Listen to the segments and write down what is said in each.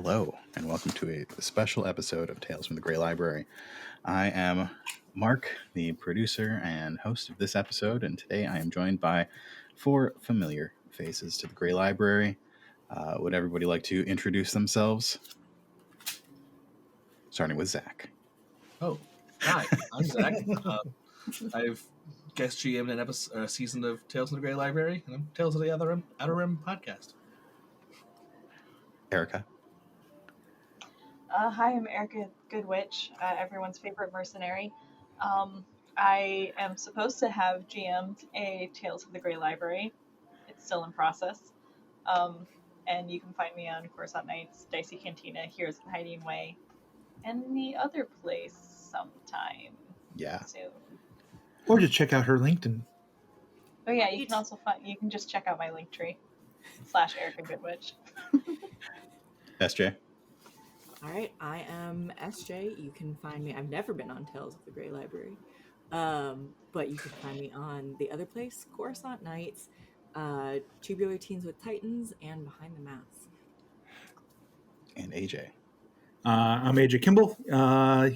Hello, and welcome to a special episode of Tales from the Grey Library. I am Mark, the producer and host of this episode, and today I am joined by four familiar faces to the Grey Library. Would everybody like to introduce themselves? Starting with Zach. Oh, hi, I'm Zach. I've guest GM'd an episode, season of Tales from the Grey Library, and I'm Tales of the Outer Rim podcast. Erica. Hi, I'm Erica Goodwitch, everyone's favorite mercenary. I am supposed to have GM'd a Tales of the Grey Library. It's still in process. And you can find me on Coruscant Nights, Dicey Cantina, Heroes of the Hiding Way, and the other place sometime soon. Or just check out her LinkedIn. Oh yeah, you can also you can just check out my Linktree / Erica Goodwitch. SJ. All right, I am SJ. You can find me. I've never been on Tales of the Grey Library, but you can find me on the other place, Coruscant Nights, Tubular Teens with Titans, and Behind the Mask. And AJ. I'm AJ Kimball.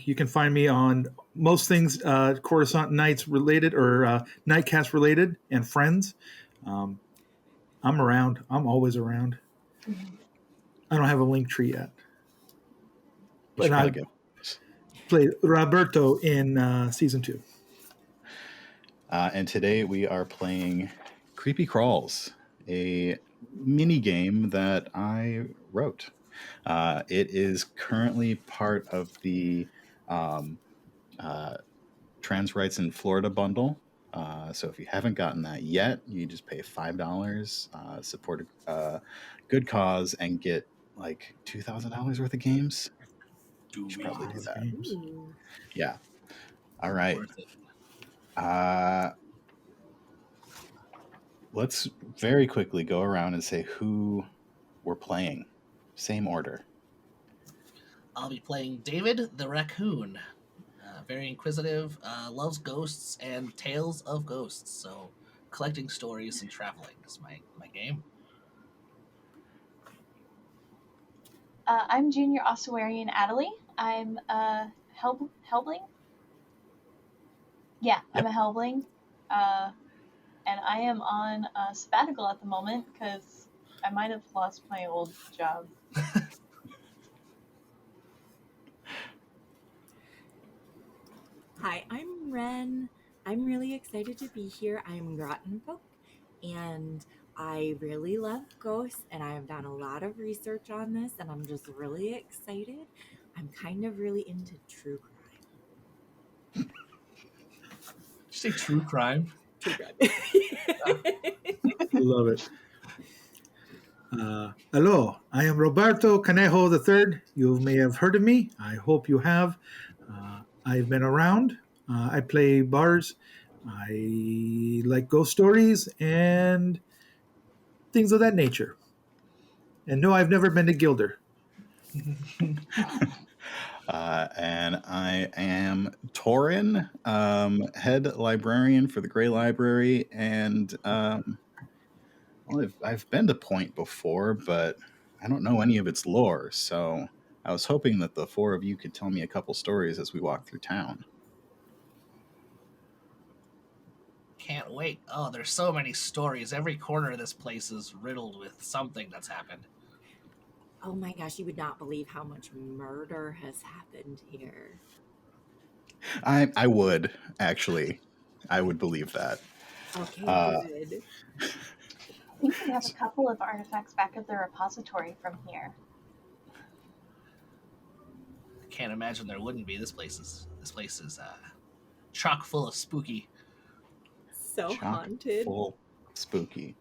You can find me on most things Coruscant Nights related or Nightcast related and Friends. I'm around. I'm always around. I don't have a Linktree yet. But I played Roberto in season 2. And today we are playing Creepy Crawls, a mini game that I wrote. It is currently part of the Trans Rights in Florida bundle. So if you haven't gotten that yet, you just pay $5, support a good cause, and get like $2,000 worth of games. You should probably do that. Ooh. Yeah. All right. Let's very quickly go around and say who we're playing. Same order. I'll be playing David the Raccoon. Very inquisitive, loves ghosts and tales of ghosts. So collecting stories and traveling is my game. I'm Junior Ossuarian Adelie. I'm a Helbling. Yeah, I'm a Helbling. And I am on sabbatical at the moment because I might have lost my old job. Hi, I'm Ren. I'm really excited to be here. I'm Grottenfolk, and I really love ghosts, and I have done a lot of research on this, and I'm just really excited. I'm kind of really into true crime. Did you say true crime? True crime. Love it. Hello, I am Roberto Canejo III. You may have heard of me. I hope you have. I've been around. I play bars. I like ghost stories and things of that nature. And no, I've never been to Gilder. And I am Torin, head librarian for the Grey Library, and well, I've been to Pointe before, but I don't know any of its lore, so I was hoping that the four of you could tell me a couple stories as we walk through town. Can't wait. Oh, there's so many stories. Every corner of this place is riddled with something that's happened. Oh my gosh, you would not believe how much murder has happened here. I would, actually. I would believe that. Okay, good. I think we have a couple of artifacts back at the repository from here. I can't imagine there wouldn't be. This place is chock full of spooky. So haunted. Full spooky.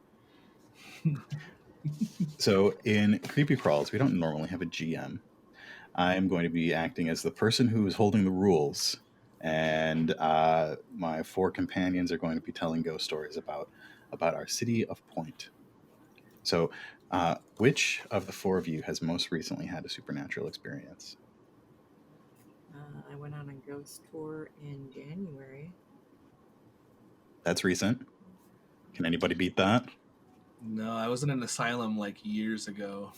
So in Creepy Crawls, we don't normally have a GM. I'm going to be acting as the person who is holding the rules, and my four companions are going to be telling ghost stories about our city of Pointe. So which of the four of you has most recently had a supernatural experience? I went on a ghost tour in January. That's recent. Can anybody beat that? No, I was in an asylum like years ago.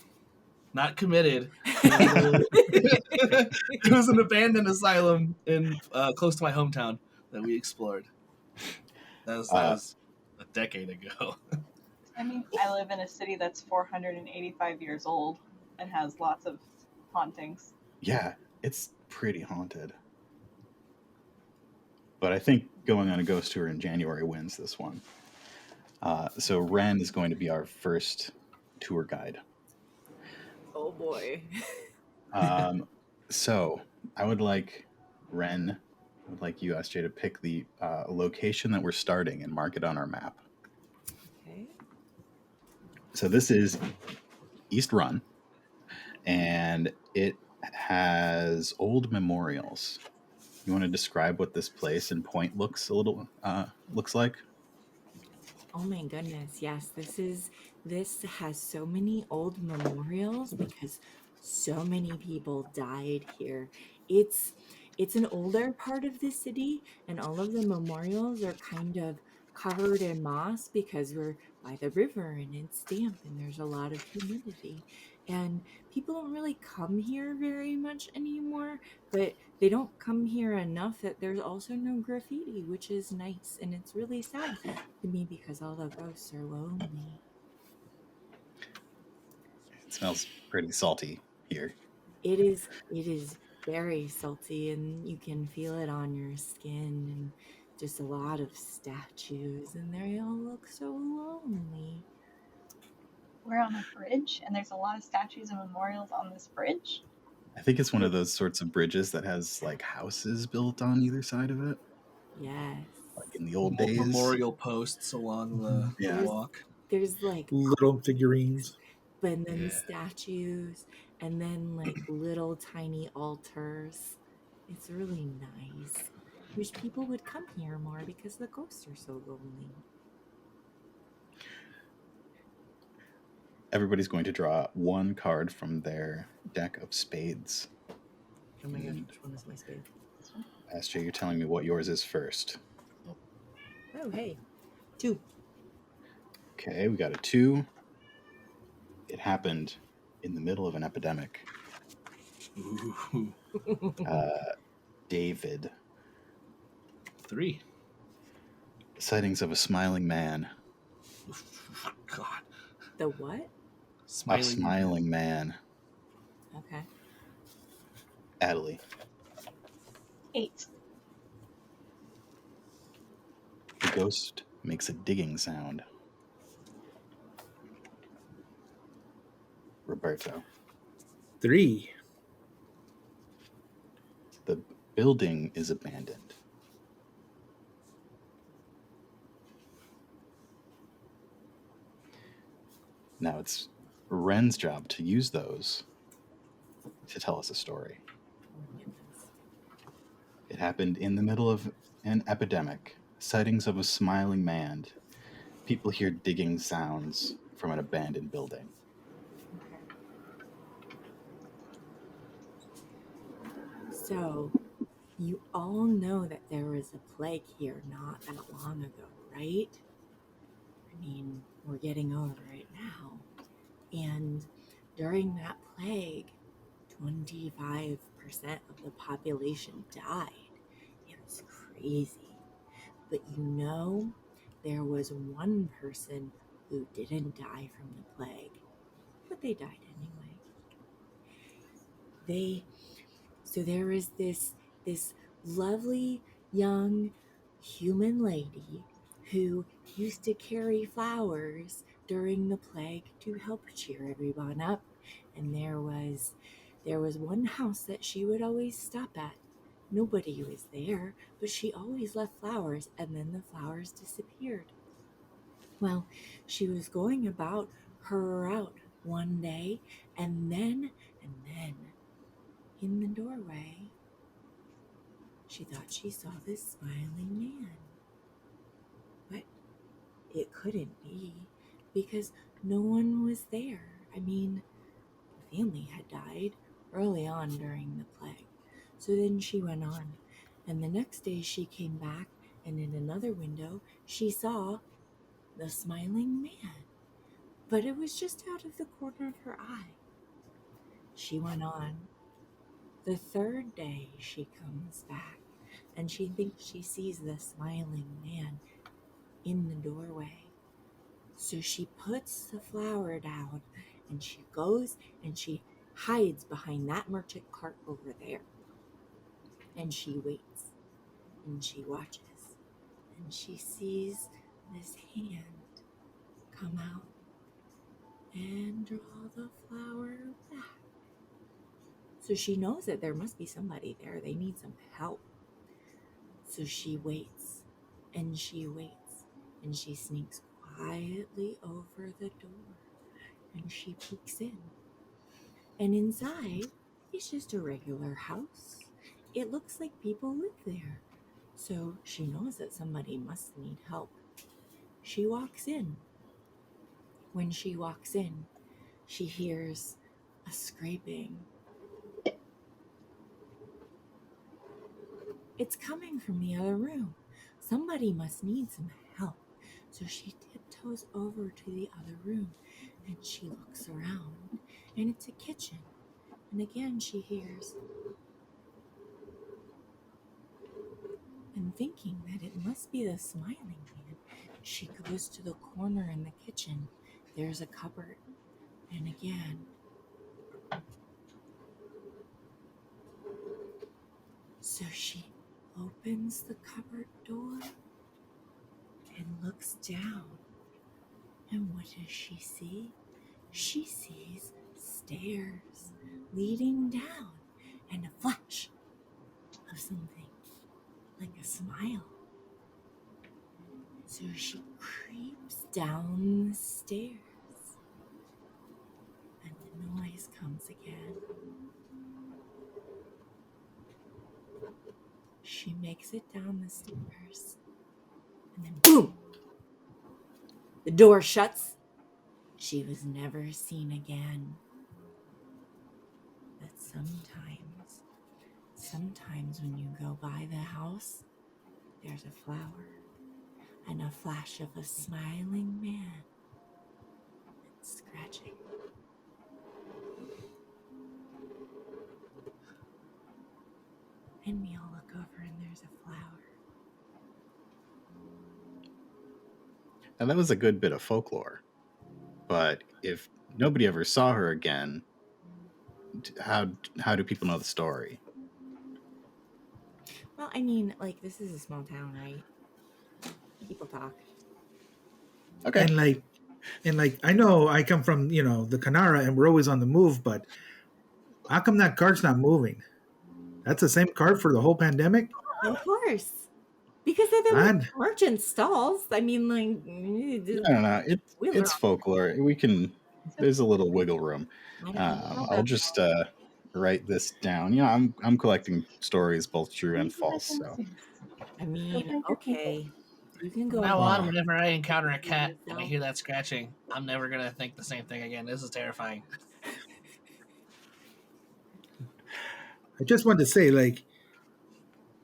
Not committed. It was an abandoned asylum in close to my hometown that we explored. That was a decade ago. I mean, I live in a city that's 485 years old and has lots of hauntings. Yeah, it's pretty haunted. But I think going on a ghost tour in January wins this one. So Ren is going to be our first tour guide. Oh boy. So I would like Ren, I would like you, SJ, to pick the location that we're starting and mark it on our map. Okay. So this is East Run, and it has old memorials. You want to describe what this place in Pointe looks like? Oh my goodness, yes. This has so many old memorials because so many people died here. It's an older part of the city, and all of the memorials are kind of covered in moss because we're by the river and it's damp and there's a lot of humidity. And people don't really come here very much anymore, but they don't come here enough that there's also no graffiti, which is nice. And it's really sad to me because all the ghosts are lonely. It smells pretty salty here. It is very salty, and you can feel it on your skin, and just a lot of statues, and they all look so lonely. We're on a bridge, and there's a lot of statues and memorials on this bridge. I think it's one of those sorts of bridges that has like houses built on either side of it, Yes. like in the old days. Memorial posts along the Yeah. walk. There's like Little figurines. but then Yeah. statues, and then like little tiny altars. It's really nice. Wish people would come here more because the ghosts are so lonely. Everybody's going to draw one card from their deck of spades. Oh my gosh, which one is my spade? SJ, you're telling me what yours is first. Oh, hey. 2. Okay, we got a 2. It happened in the middle of an epidemic. Ooh. David. 3. Sightings of a smiling man. God. The what? A smiling man. Okay. Adelie. 8. The ghost makes a digging sound. Roberto. 3. The building is abandoned. Now it's Ren's job to use those to tell us a story. Oh, goodness. It happened in the middle of an epidemic. Sightings of a smiling man. People hear digging sounds from an abandoned building. So, you all know that there was a plague here not that long ago, right? I mean, we're getting over it now. And during that plague, 25% of the population died. It was crazy. But you know, there was one person who didn't die from the plague, but they died anyway. So there was this lovely young human lady who used to carry flowers during the plague to help cheer everyone up. And there was one house that she would always stop at. Nobody was there, but she always left flowers, and then the flowers disappeared. Well, she was going about her route one day, and then in the doorway, she thought she saw this smiling man. But it couldn't be, because no one was there. I mean, the family had died early on during the plague. So then she went on, and the next day she came back, and in another window she saw the smiling man. But it was just out of the corner of her eye. She went on. The third day she comes back, and she thinks she sees the smiling man in the doorway. So she puts the flower down, and she goes and she hides behind that merchant cart over there. And she waits, and she watches, and she sees this hand come out and draw the flower back. So she knows that there must be somebody there. They need some help. So she waits, and she waits, and she sneaks quietly over the door, and she peeks in. And inside is just a regular house. It looks like people live there. So she knows that somebody must need help. She walks in. When she walks in, she hears a scraping. It's coming from the other room. Somebody must need some help. So she tiptoes over to the other room, and she looks around, and it's a kitchen. And again she hears, and thinking that it must be the smiling man, she goes to the corner in the kitchen. There's a cupboard, and again, so she opens the cupboard door and looks down. And what does she see? She sees stairs leading down and a flash of something like a smile. So she creeps down the stairs, and the noise comes again. She makes it down the stairs, and then boom! The door shuts. She was never seen again. But sometimes when you go by the house, there's a flower and a flash of a smiling man and scratching. And we all look over and there's a flower. Now that was a good bit of folklore, but if nobody ever saw her again, how do people know the story? Well, I mean, like, this is a small town, right? People talk. Okay. And like I know I come from, the Canara, and we're always on the move, but how come that cart's not moving? That's the same cart for the whole pandemic? Of course. Because they're the And merchant stalls. I mean, like, I don't know. It's learn. folklore. There's a little wiggle room. I don't know. I'll just write this down. I'm collecting stories both true and false. So I mean, okay. You can go From now ahead on, whenever I encounter a and cat and I yourself. hear that scratching, I'm never gonna think the same thing again. This is terrifying. I just wanted to say, like,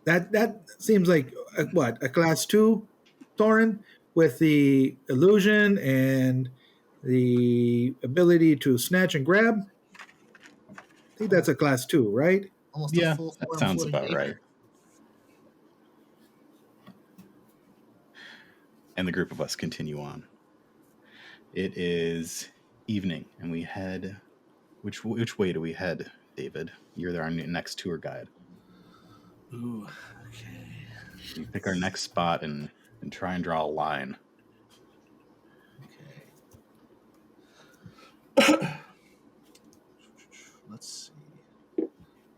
that seems like a class 2 Thorin, with the illusion and the ability to snatch and grab. I think that's a class 2, right? Almost a yeah, full that form sounds floating about right. nature. And the group of us continue on. It is evening, and we head. Which way do we head, David? You're our next tour guide. Ooh, okay. We pick our next spot and try and draw a line. Okay. Let's see.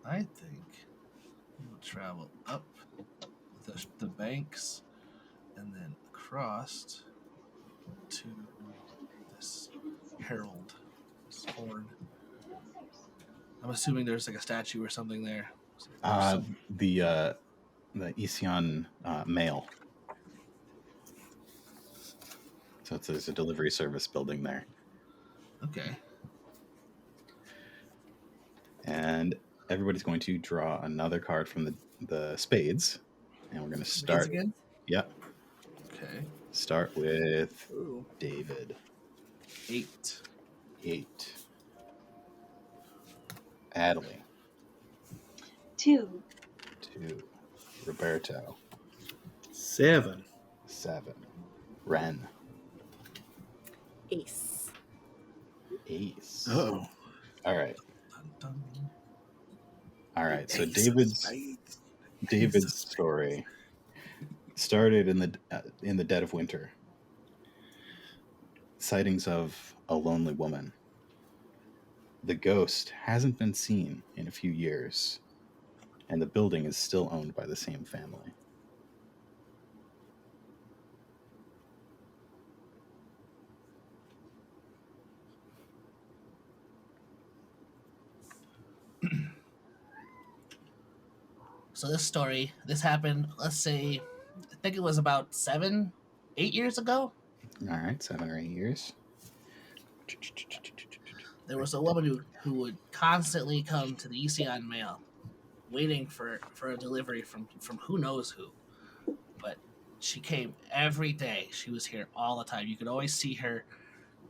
I think we'll travel up the banks and then across to this herald, this horn. I'm assuming there's like a statue or something there. The Ision mail. So there's a delivery service building there. Okay. And everybody's going to draw another card from the spades. And we're going to start. Again? Yep. Okay. Start with Ooh. David. 8. 8. Adley. 2. 2. Roberto. 7. 7. Ren. Ace. Ace. Oh. All right. Dun, dun. All right. So Ace of spades. David's story started in the dead of winter. Sightings of a lonely woman. The ghost hasn't been seen in a few years, and the building is still owned by the same family. So this happened, let's say, I think it was about 7, 8 years ago. All right, 7 or 8 years. There was a woman who would constantly come to the ECN mail, waiting for a delivery from who knows who. But she came every day. She was here all the time. You could always see her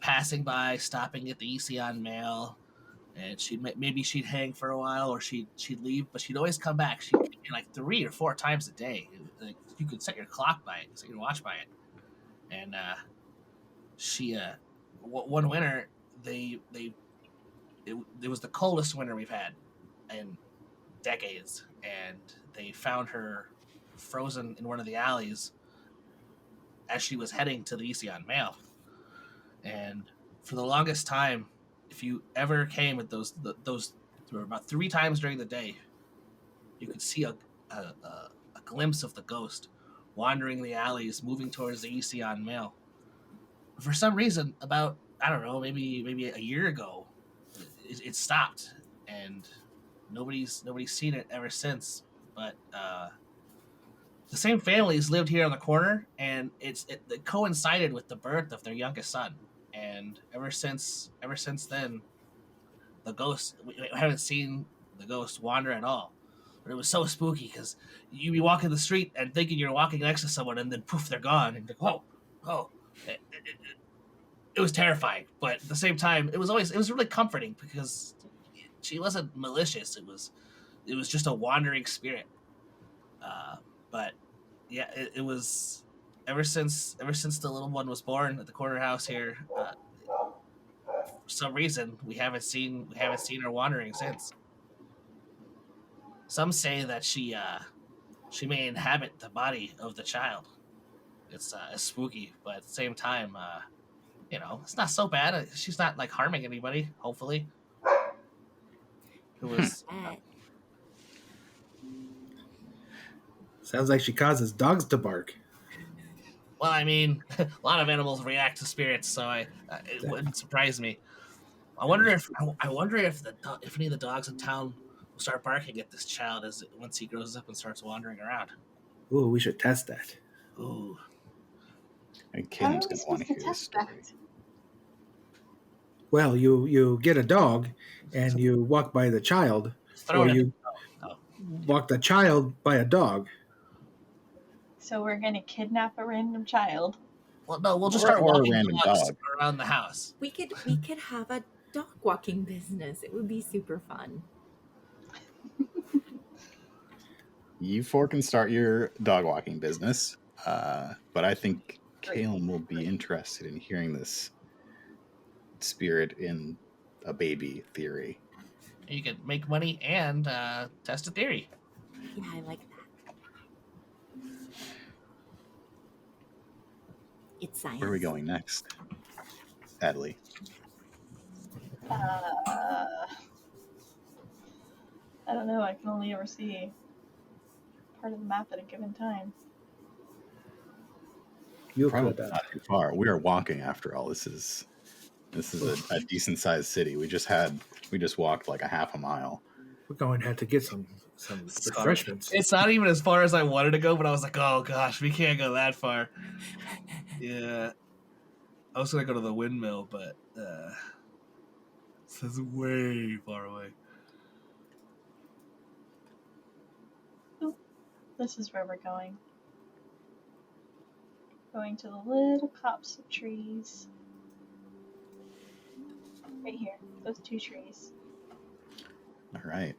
passing by, stopping at the ECN mail, and she'd hang for a while, or she'd leave, but she'd always come back. She came like 3 or 4 times a day. Like, you could set your clock by it, set your watch by it. And she one winter it was the coldest winter we've had in decades, and they found her frozen in one of the alleys as she was heading to the ECN mail. And for the longest time, if you ever came at those there were about 3 times during the day, you could see a glimpse of the ghost wandering the alleys, moving towards the ECN mail. For some reason, about, I don't know, maybe a year ago, it stopped, and nobody's seen it ever since. But the same families lived here on the corner, and it coincided with the birth of their youngest son. And ever since then, the ghost, we haven't seen the ghost wander at all. But it was so spooky because you'd be walking the street and thinking you're walking next to someone, and then poof, they're gone, and you're like, oh. It was terrifying, but at the same time, it was really comforting because she wasn't malicious. It was just a wandering spirit. But yeah, it was ever since the little one was born at the corner house here. For some reason, we haven't seen her wandering since. Some say that she may inhabit the body of the child. It's spooky, but at the same time, it's not so bad. She's not like harming anybody. Hopefully, it was. Sounds like she causes dogs to bark. Well, I mean, a lot of animals react to spirits, so it wouldn't surprise me. I wonder if any of the dogs in town will start barking at this child once he grows up and starts wandering around. Ooh, we should test that. Ooh. And How are Kim's we going to want supposed to to hear this test story. that? Well, you get a dog and you walk by the child, Throw or it. you walk the child by a dog. So we're gonna kidnap a random child. Well, no, we'll just Or start a walking random dogs dog. around the house. We could have a dog walking business. It would be super fun. You 4 can start your dog walking business, but I think Caleb will be interested in hearing this spirit in a baby theory. You can make money and test a theory. Yeah, I like that. It's science. Where are we going next? Adley. I don't know. I can only ever see part of the map at a given time. You Probably could. not too far. We are walking after all. This is a decent sized city. We just walked like a half a mile. We're going to have to get some refreshments. It's not even as far as I wanted to go, but I was like, oh gosh, we can't go that far. Yeah. I was going to go to the windmill, but this is way far away. This is where we're going. Going to the little copse of trees. Right here. Those 2 trees. All right.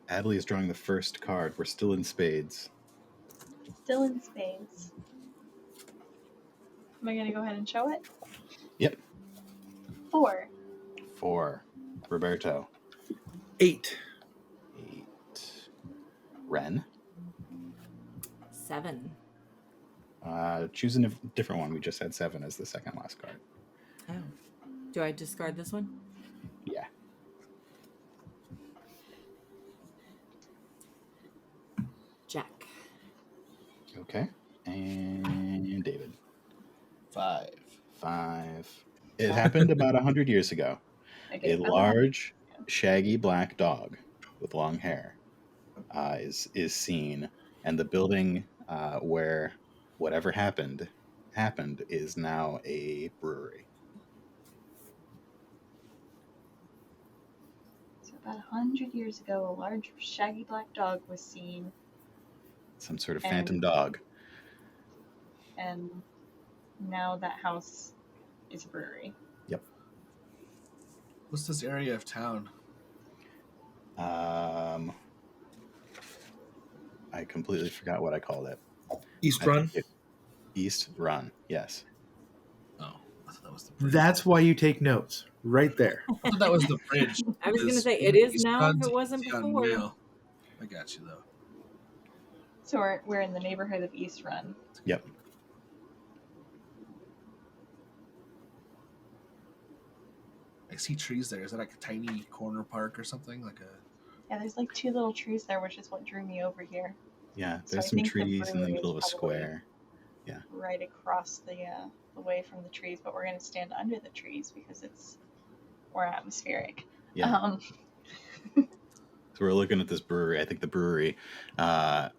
Adley is drawing the first card. We're still in spades. Still in spades. Am I going to go ahead and show it? Yep. 4. 4. Roberto. 8. 8. Ren. 7. Choose a different one. We just had 7 as the second last card. Oh. Do I discard this one? Yeah. Jack. Okay. And David. 5. 5. It happened about 100 years ago. Okay, A large, shaggy black dog with long hair is seen, and the building where whatever happened is now a brewery. So about 100 years ago, a large, shaggy black dog was seen, Some sort of phantom dog. and now that house is a brewery. Yep. What's this area of town? I completely forgot what I called it. East I Run. think East Run, yes. Oh, I thought that was the bridge. That's why you take notes. Right there. I thought that was the bridge. I was going to It's say, it is East now Run if to it wasn't East Town before. Mill. I got you, though. So we're in the neighborhood of East Run. Yep. I see trees there. Is that like a tiny corner park or something? Like a... Yeah, there's like 2 little trees there, which is what drew me over here. Yeah, So there's I some think the trees in the brewery middle of is a probably square. Yeah. Right across the way from the trees, but we're going to stand under the trees because it's more atmospheric. Yeah. So we're looking at this brewery. I think the brewery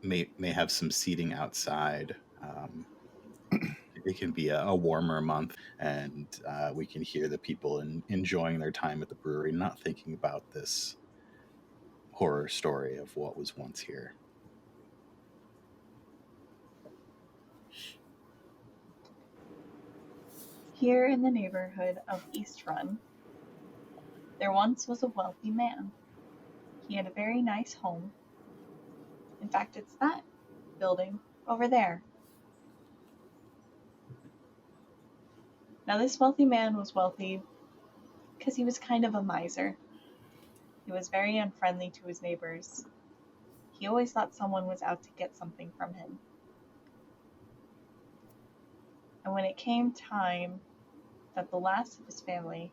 may have some seating outside. It can be a warmer month, and we can hear the people enjoying their time at the brewery, not thinking about this horror story of what was once here. Here in the neighborhood of East Run, there once was a wealthy man. He had a very nice home. In fact, it's that building over there. Now, this wealthy man was wealthy because he was kind of a miser. He was very unfriendly to his neighbors. He always thought someone was out to get something from him. And when it came time that the last of his family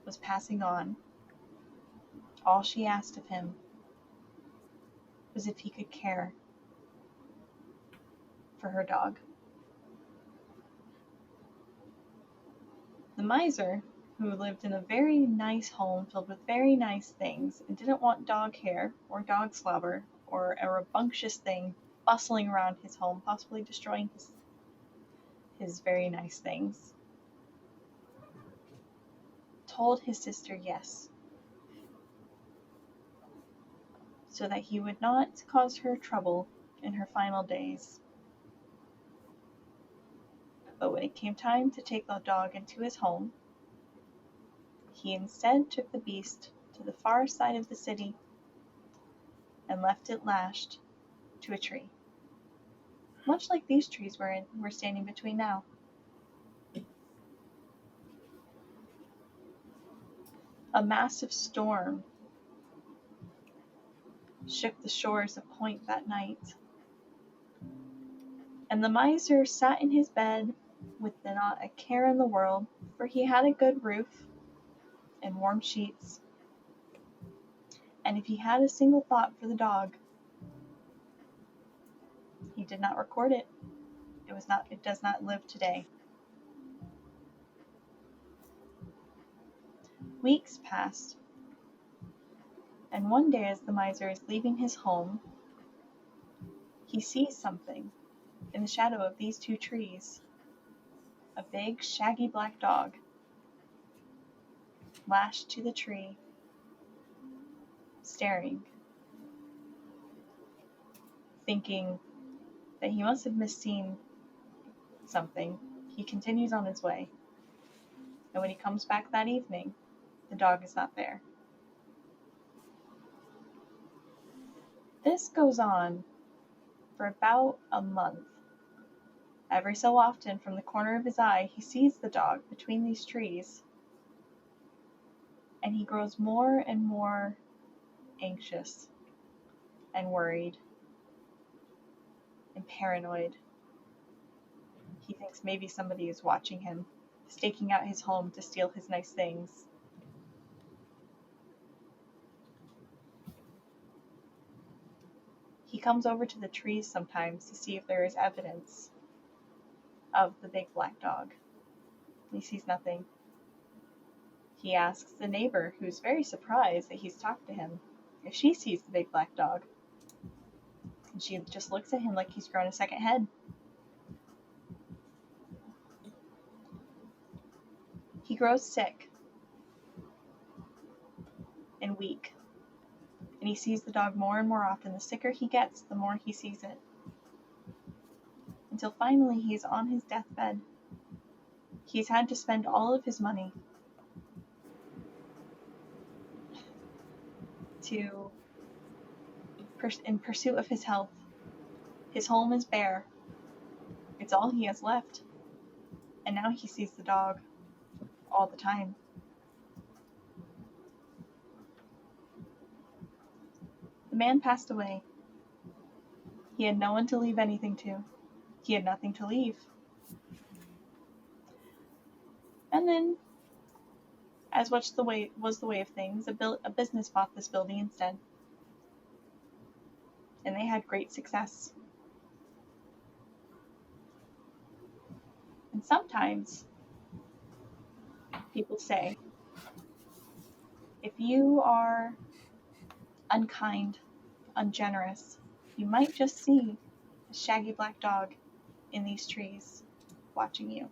was passing on, all she asked of him was if he could care for her dog. The miser, who lived in a very nice home filled with very nice things and didn't want dog hair or dog slobber or a rambunctious thing bustling around his home, possibly destroying his very nice things, told his sister yes, so that he would not cause her trouble in her final days. But when it came time to take the dog into his home, he instead took the beast to the far side of the city and left it lashed to a tree, much like these trees we're standing between now. A massive storm shook the shores of Pointe that night, and the miser sat in his bed with not a care in the world, for he had a good roof and warm sheets, and if he had a single thought for the dog, he did not record it. It does not live today. Weeks passed, and one day as the miser is leaving his home, he sees something in the shadow of these 2 trees. A big, shaggy black dog lashed to the tree, staring, thinking that he must have misseen something. He continues on his way, and when he comes back that evening, The dog is not there. This goes on for about a month. Every so often, from the corner of his eye, he sees the dog between these trees, and he grows more and more anxious and worried and paranoid. He thinks maybe somebody is watching him, staking out his home to steal his nice things. He comes over to the trees sometimes to see if there is evidence of the big black dog. He sees nothing. He asks the neighbor, who's very surprised that he's talked to him, if she sees the big black dog. And she just looks at him like he's grown a second head. He grows sick and weak, and he sees the dog more and more often. The sicker he gets, the more he sees it. Until finally he's on his deathbed. He's had to spend all of his money in pursuit of his health. His home is bare. It's all he has left. And now he sees the dog all the time. The man passed away. He had no one to leave anything to. He had nothing to leave. And then, as was the way of things, a business bought this building instead. And they had great success. And sometimes, people say, if you are unkind, ungenerous, you might just see a shaggy black dog in these trees watching you.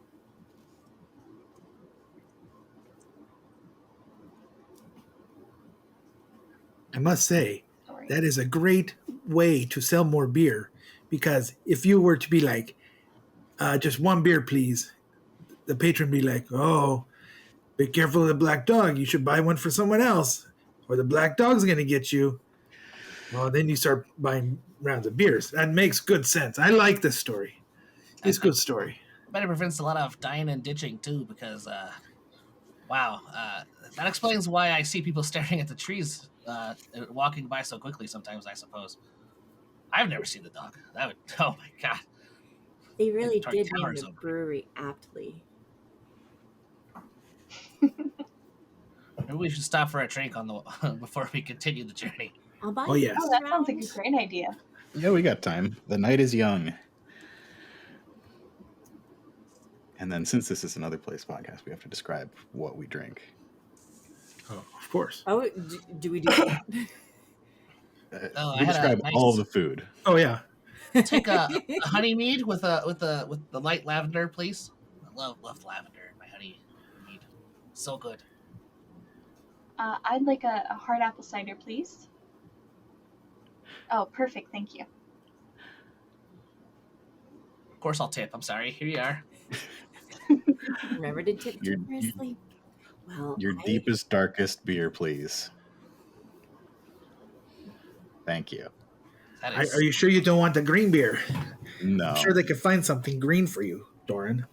I must say, Sorry. that is a great way to sell more beer, because if you were to be like, just one beer, please, the patron would be like, oh, be careful of the black dog. You should buy one for someone else, or the black dog's going to get you. Well, then you start buying rounds of beers. That makes good sense. I like this story. It's a good story. Better prevents a lot of dying and ditching too, because wow, that explains why I see people staring at the trees, walking by so quickly. Sometimes, I suppose. I've never seen the dog. That would. Oh my god. They really Maybe did name towers the over. brewery aptly. Maybe we should stop for a drink on the before we continue the journey. I'll buy Oh, you yes. Oh, that sounds like a great idea. Yeah, we got time. The night is young. And then, since this is another place podcast, we have to describe what we drink. Oh, of course. Oh, do we do that? Oh, I we had a describe nice- all of the food. Oh, yeah. Take a honey mead with the light lavender, please. I love lavender in my honey mead. So good. I'd like a hard apple cider, please. Oh, perfect. Thank you. Of course, I'll tip. I'm sorry. Here you are. Remember to tip Your- generously. Well, Your deepest, darkest beer, please. Thank you. That is. Are you sure you don't want the green beer? No. I'm sure they could find something green for you, Doran.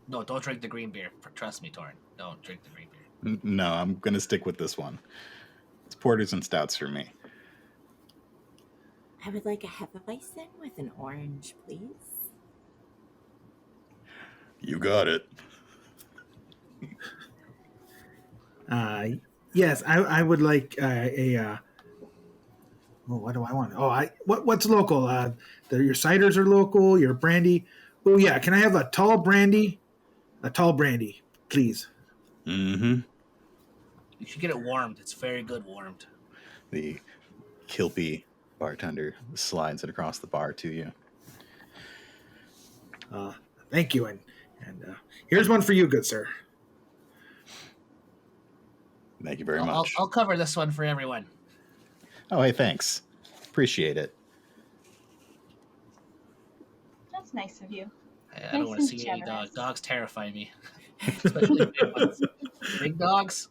No, don't drink the green beer. Trust me, Torin. Don't drink the green beer. No, I'm going to stick with this one. It's porters and stouts for me. I would like a Hefeweizen with an orange, please. You got it. Yes, I would like what do I want? What's local? Your ciders are local. Your brandy. Oh yeah, can I have a tall brandy? A tall brandy, please. Mm-hmm. You should get it warmed. It's very good warmed. The Kilpie bartender slides it across the bar to you. Thank you, and here's one for you, good sir. Thank you very I'll much. cover this one for everyone. Oh, hey, thanks. Appreciate it. That's nice of you. I don't Nice want to and see any generous. dogs. Dogs terrify me. Especially big ones. Big dogs.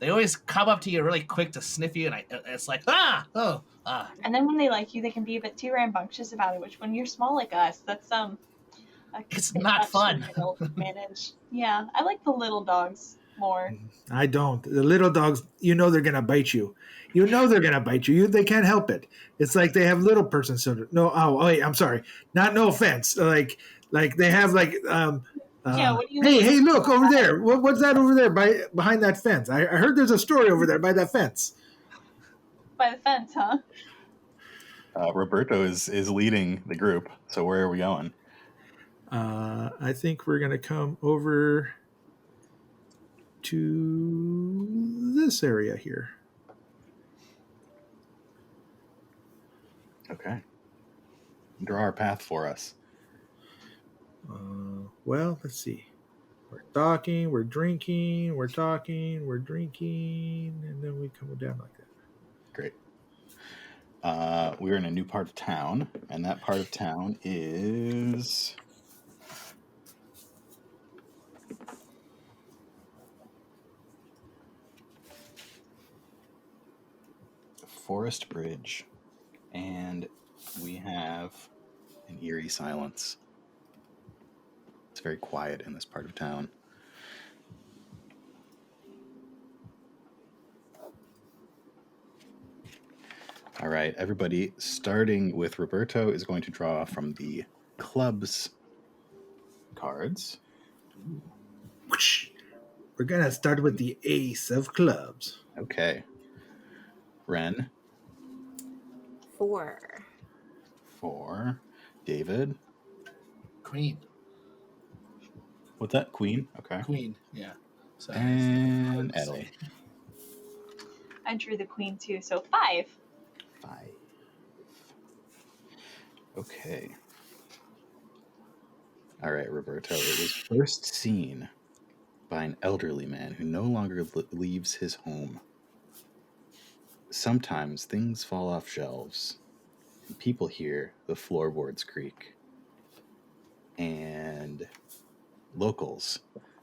They always come up to you really quick to sniff you, and it's like And then when they like you, they can be a bit too rambunctious about it. Which, when you're small like us, that's a It's bit not much fun. to be able to manage. Yeah, I like the little dogs more. I don't. The little dogs, they're going to bite you. They're going to bite you. They can't help it. It's like they have little person syndrome. No, wait, I'm sorry. No offense. Like they have Yeah, what do you hey, mean? hey, look over there. What's that over there behind that fence? I heard there's a story over there by that fence. By the fence, huh? Roberto is leading the group. So where are we going? I think we're going to come over to this area here. Okay. Draw our path for us. Well, let's see. We're talking, we're drinking, we're talking, we're drinking, and then we come down like that. Great. We're in a new part of town, and that part of town is Forest Bridge, and we have an eerie silence. It's very quiet in this part of town. All right, everybody, starting with Roberto, is going to draw from the clubs cards. We're going to start with the ace of clubs. Okay. Ren. 4. 4. David. Queen. What's that? Queen? Okay. Queen, yeah. So, And Ellie. I drew the queen too, so 5. 5. Okay. All right, Roberto. It was first seen by an elderly man who no longer leaves his home. Sometimes things fall off shelves, and people hear the floorboards creak. And locals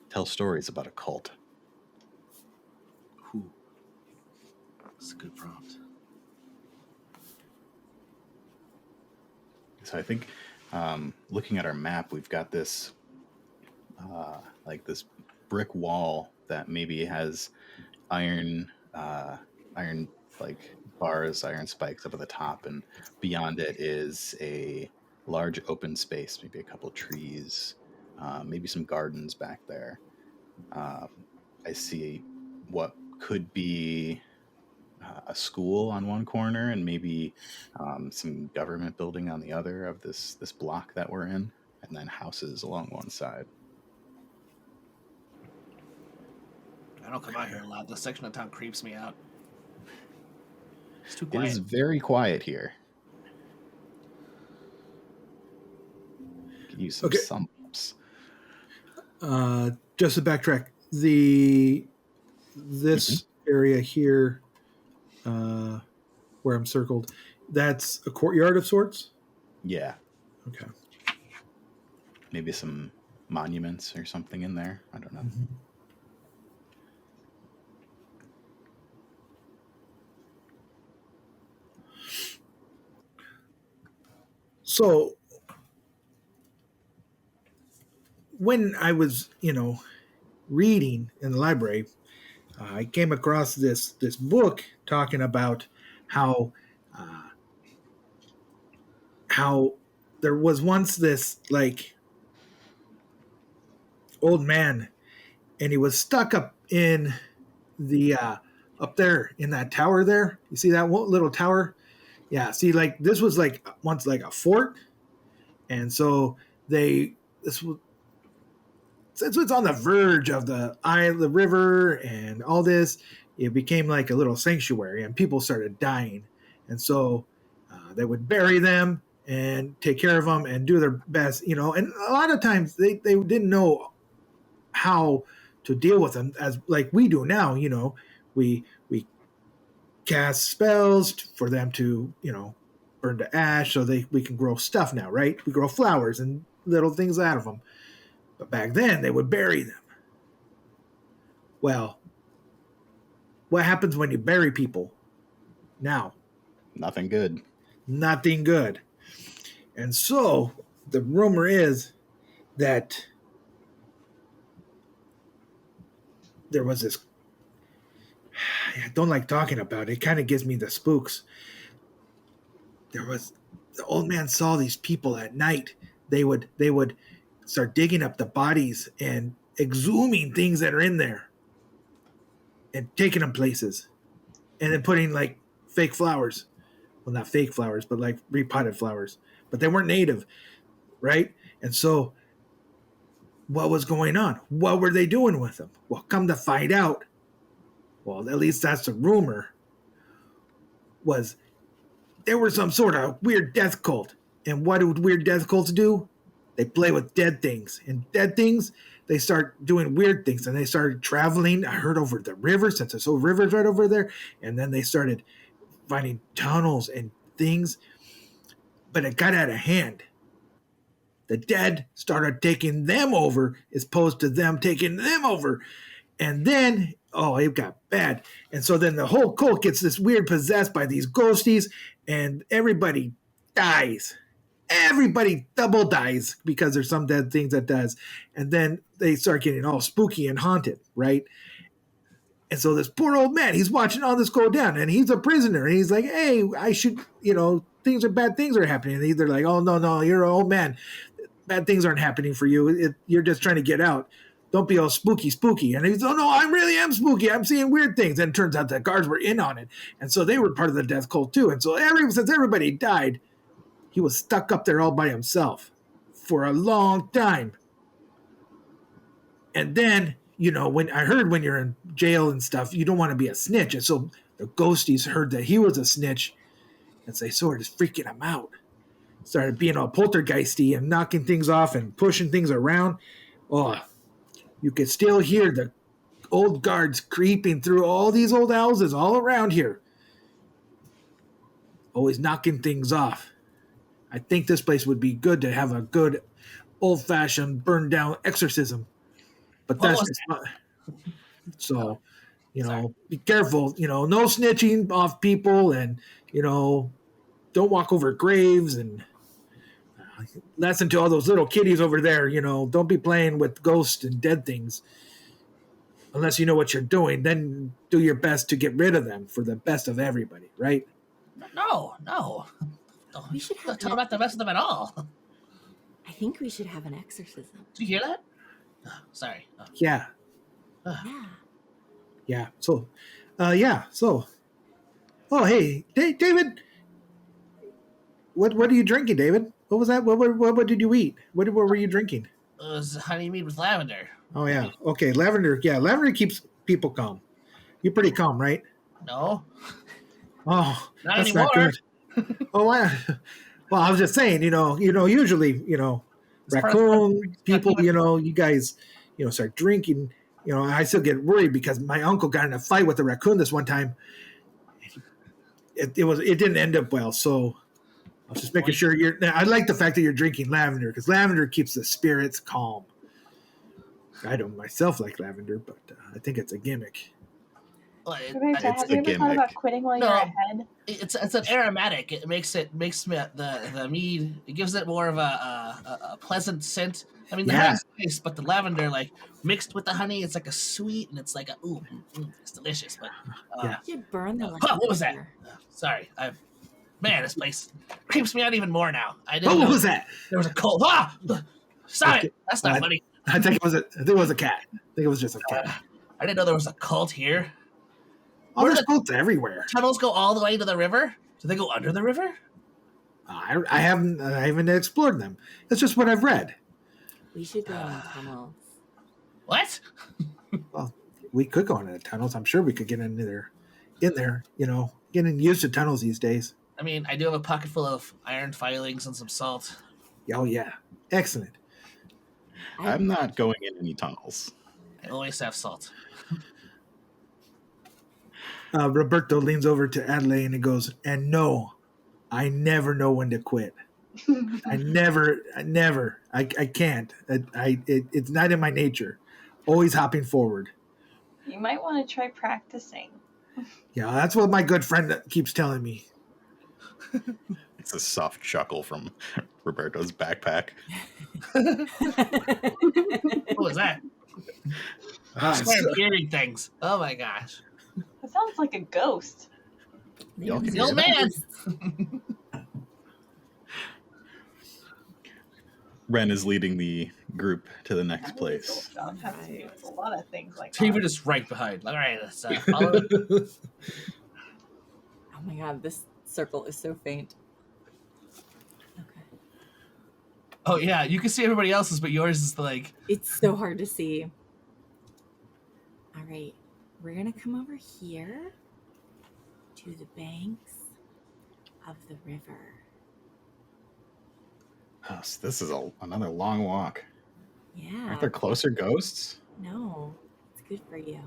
tell stories about a cult. Ooh. That's a good prompt. So I think, looking at our map, we've got this, this brick wall that maybe has iron bars, iron spikes up at the top, and beyond it is a large open space, maybe a couple trees, maybe some gardens back there. I see what could be a school on one corner and maybe some government building on the other of this block that we're in, and then houses along one side. I don't come out here a lot. This section of town creeps me out. It's too It quiet. is very quiet here. Could use some sums. Just to backtrack, this area here, where I'm circled, that's a courtyard of sorts? Yeah. Okay. Maybe some monuments or something in there. I don't know. Mm-hmm. So when I was, reading in the library, I came across this book talking about how there was once this old man, and he was stuck up in the up there in that tower there. You see that little tower? Yeah. See, this was once a fort, and so since it's on the verge of the river and all this, it became like a little sanctuary, and people started dying, and so they would bury them and take care of them and do their best, and a lot of times they didn't know how to deal with them as like we do now. We cast spells for them to burn to ash so we can grow stuff now, right? We grow flowers and little things out of them. But back then they would bury them, Well, what happens when you bury people? Now, Nothing good. nothing good. And so the rumor is that there was this. I don't like talking about it. It kind of gives me the spooks. The old man saw these people at night. They would start digging up the bodies and exhuming things that are in there and taking them places, and then putting like fake flowers. Well, not fake flowers, but like repotted flowers. But they weren't native, right? And so, what was going on? What were they doing with them? Well, come to find out, well, at least that's the rumor, was there was some sort of weird death cult. And what do weird death cults do? They play with dead things. And dead things, they start doing weird things. And they started traveling, I heard, over the river, since there's old rivers right over there. And then they started finding tunnels and things. But it got out of hand. The dead started taking them over as opposed to them taking them over. And then, oh, it got bad. And so then the whole cult gets this weird possessed by these ghosties, and everybody dies. Everybody double dies because there's some dead things that does. And then they start getting all spooky and haunted, right? And so this poor old man, he's watching all this go down, and he's a prisoner. And he's like, hey, I should, bad things are happening. And they're like, oh, no, you're an old man. Bad things aren't happening for you. You're just trying to get out. Don't be all spooky. And he's, oh, no, I really am spooky. I'm seeing weird things. And it turns out the guards were in on it. And so they were part of the death cult, too. And so since everybody died, he was stuck up there all by himself for a long time. And then, when you're in jail and stuff, you don't want to be a snitch. And so the ghosties heard that he was a snitch, and so they started freaking him out. Started being all poltergeisty and knocking things off and pushing things around. Oh, you could still hear the old guards creeping through all these old houses all around here. Always knocking things off. I think this place would be good to have a good old-fashioned burn-down exorcism. But that's just not. So, be careful. No snitching off people, and, don't walk over graves, and lesson to all those little kiddies over there, don't be playing with ghosts and dead things unless you know what you're doing. Then do your best to get rid of them for the best of everybody, right? No. We should Don't have talk about the best of them at all. I think we should have an exorcism. Did you hear that? Oh, sorry. Oh. Yeah. Yeah. So, oh, hey, David, what are you drinking, David? What was that? What did you eat? What were you drinking? It was honey mead with lavender. Oh, yeah. Okay, lavender. Yeah, lavender keeps people calm. You're pretty calm, right? No. Oh, Not that's anymore. not good. Oh, well, I was just saying, usually, raccoon people, you guys, start drinking. I still get worried because my uncle got in a fight with a raccoon this one time. It didn't end up well, so I was just making sure I like the fact that you're drinking lavender, because lavender keeps the spirits calm. I don't myself like lavender, but I think it's a gimmick. Well, Have you ever thought about quitting while you're ahead? It's an aromatic. It makes the mead. It gives it more of a pleasant scent. I mean, the honey's nice, but the lavender, like mixed with the honey, it's like a sweet, and it's like it's delicious. But You should burn the lavender. what was that? Sorry, man, this place creeps me out even more now. What was that? There was a cold. Stop it! That's not funny. I think it was a cat. I think it was just a cat. I didn't know there was a cult here. Oh, there's cults everywhere. Tunnels go all the way to the river. Do they go under the river? I haven't explored them. That's just what I've read. We should go in tunnels. What? Well, we could go into the tunnels. I'm sure we could get in there. Getting used to tunnels these days. I mean, I do have a pocket full of iron filings and some salt. Oh yeah, excellent. I'm not going in any tunnels. I always have salt. Roberto leans over to Adelaide and he goes, and no, I never know when to quit. I never, I can't. It's not in my nature. Always hopping forward. You might want to try practicing. Yeah, that's what my good friend keeps telling me. It's a soft chuckle from Roberto's backpack. What was that? I swear I'm hearing things. Oh my gosh. That sounds like a ghost. Y'all can The hear old that? man. Ren is leading the group to the next That place. stuff has to do with a lot of things like David that. is right behind. All right, let's follow. Oh my god, this circle is so faint. Okay. Oh yeah, you can see everybody else's, but yours is like. It's so hard to see. All right, we're gonna come over here to the banks of the river. Oh, so this is another long walk. Yeah. Aren't there closer ghosts? No, it's good for you.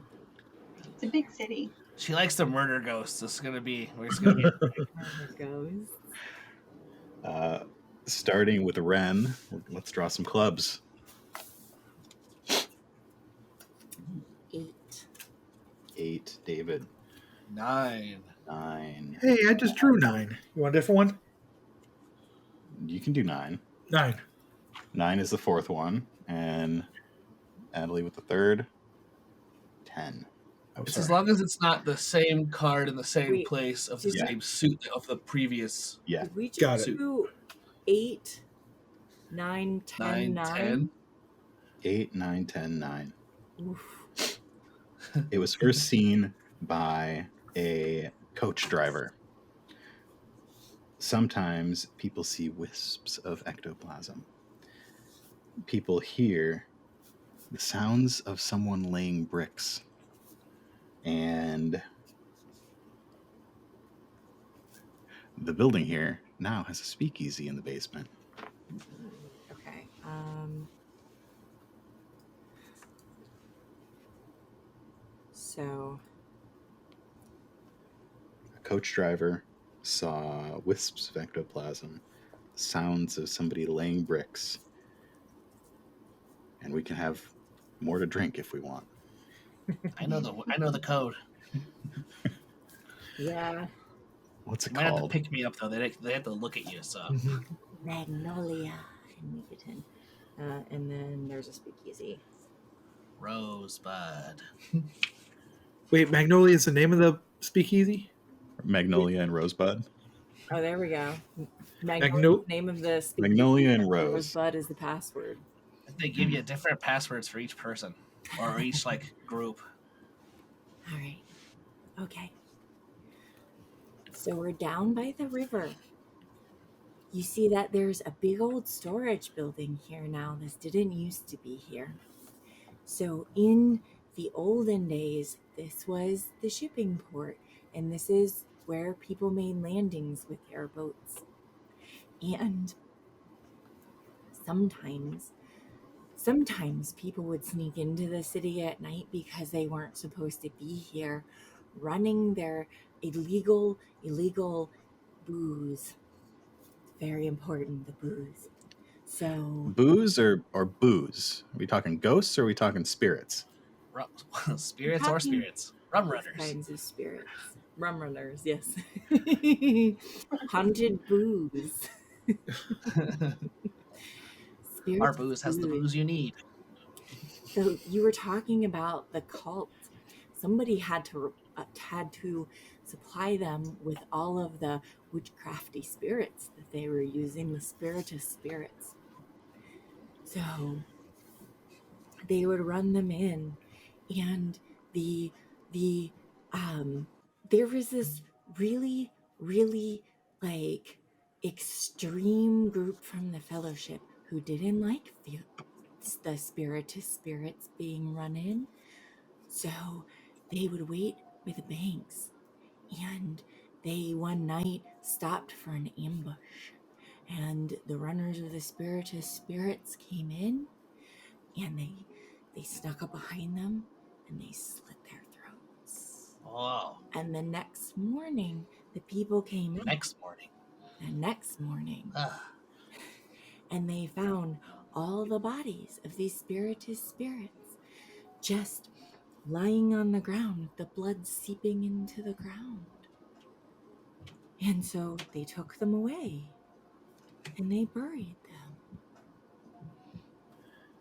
It's a big city. She likes to murder ghosts. This is gonna be. We're just gonna be. There it goes. Starting with Ren, let's draw some clubs. 8. 8, David. 9. 9. Hey, I just drew 9. You want a different one? You can do 9. 9. 9 is the fourth one, and Natalie with the third. 10. Oh, It's sorry. as long as it's not the same card in the same Wait, place of the yeah. same suit of the previous. Yeah. Did we Got just it. do 8, 9, 10, 9, 9? 10. 8, 9, 10, 9. Oof. It was first seen by a coach driver. Sometimes people see wisps of ectoplasm. People hear the sounds of someone laying bricks. And the building here now has a speakeasy in the basement. Okay. So A coach driver saw wisps of ectoplasm, sounds of somebody laying bricks, and we can have more to drink if we want. I know the code. yeah, What's it You might have to called? pick me up though. They have to look at you. So Magnolia and Nicotin. And then there's a speakeasy. Rosebud. Wait, Magnolia is the name of the speakeasy? Magnolia and Rosebud. Oh, there we go. Magno- Name of the speakeasy. Magnolia and Rose. Rosebud is the password. They give you different passwords for each person or each like group. All right. Okay. So we're down by the river. You see that there's a big old storage building here now. This didn't used to be here. So in the olden days, this was the shipping port, and this is where people made landings with their boats. And sometimes people would sneak into the city at night because they weren't supposed to be here, running their illegal booze. Very important, the booze. So Booze or booze? Are we talking ghosts or are we talking spirits? Spirits or spirits. Rum runners. kinds of spirits. Rum runners, yes. Haunted booze. Spirits Our booze has the booze you need. So you were talking about the cult. Somebody had to supply them with all of the witchcrafty spirits that they were using, the spiritist spirits. So they would run them in, and there was this really like extreme group from the fellowship who didn't like the spiritist spirits being run in. So they would wait by the banks, and they one night stopped for an ambush, and the runners of the spiritist spirits came in, and they snuck up behind them and they slit their throats. Oh, And the next morning, the people came in. next morning. The next morning, Ugh. and they found all the bodies of these spiritist spirits just lying on the ground, the blood seeping into the ground. And so they took them away and they buried them.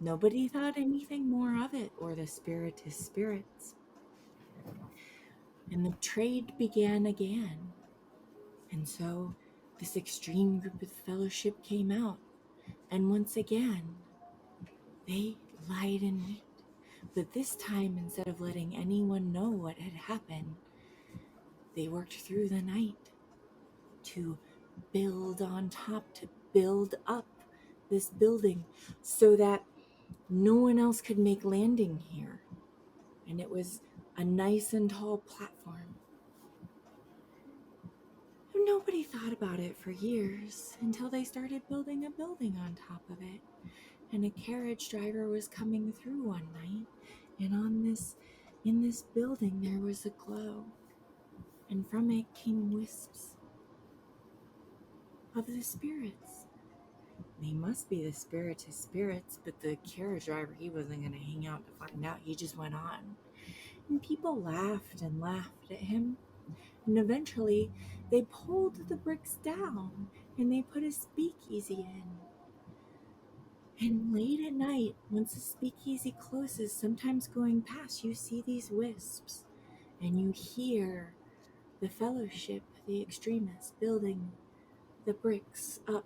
Nobody thought anything more of it or the spiritist spirits. And the trade began again. And so this extreme group of fellowship came out. And once again, they lied in wait. But this time, instead of letting anyone know what had happened, they worked through the night to build on top, to build up this building so that no one else could make landing here. And it was a nice and tall platform. And nobody thought about it for years until they started building a building on top of it. And a carriage driver was coming through one night, and in this building there was a glow, and from it came wisps of the spirits. They must be the spiritist spirits, but the carriage driver, he wasn't going to hang out to find out. He just went on. And people laughed and laughed at him. And eventually, they pulled the bricks down and they put a speakeasy in. And late at night, once the speakeasy closes, sometimes going past, you see these wisps. And you hear the fellowship, the extremists, building the bricks up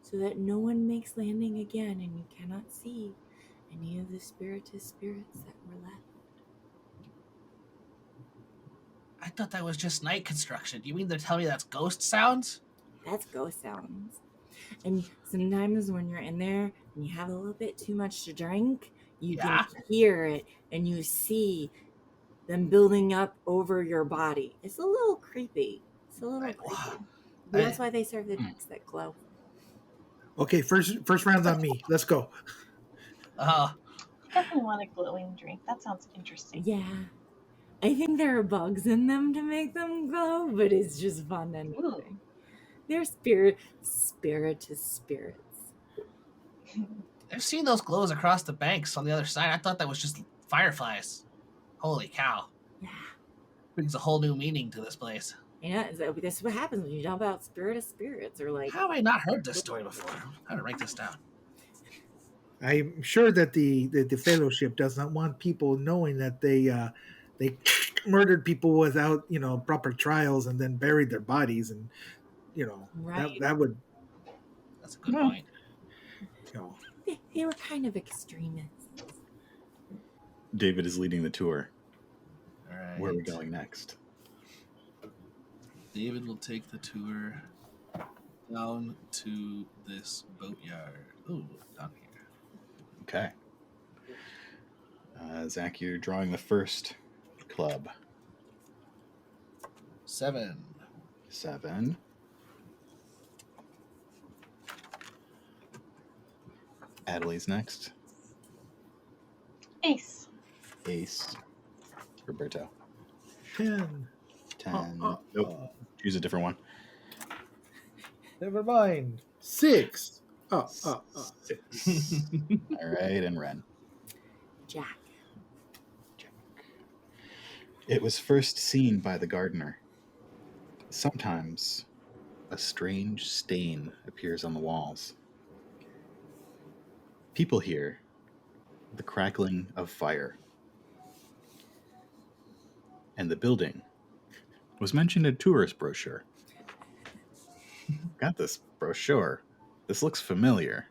so that no one makes landing again and you cannot see any of the spiritist spirits that were left. I thought that was just night construction. Do you mean to tell me that's ghost sounds? That's ghost sounds. And sometimes when you're in there and you have a little bit too much to drink, you can hear it and you see them building up over your body. It's a little creepy. It's a little creepy. But that's why they serve the drinks that glow. Okay, first round's on me. Let's go. Definitely want a glowing drink. That sounds interesting. Yeah. I think there are bugs in them to make them glow, but it's just fun anyway. They're spiritist spirits. I've seen those glows across the banks on the other side. I thought that was just fireflies. Holy cow. Yeah. Brings a whole new meaning to this place. Yeah, this is what happens when you talk about spiritist spirits. Or like, how have I not heard this story before? How to write this down? I'm sure that the fellowship does not want people knowing that they murdered people without proper trials and then buried their bodies, and right. that would. That's a good point. They were kind of extremists. David is leading the tour. All right. Where are we going next? David will take the tour down to this boatyard. Ooh, down here. Okay. Zach, you're drawing the first club. 7. Adelaide's next. Ace. Roberto. 10. Nope. Choose a different one. Never mind. 6. 6. All right, and Ren. Jack. It was first seen by the gardener. Sometimes a strange stain appears on the walls. People hear the crackling of fire. And the building was mentioned in a tourist brochure. Got this brochure. This looks familiar.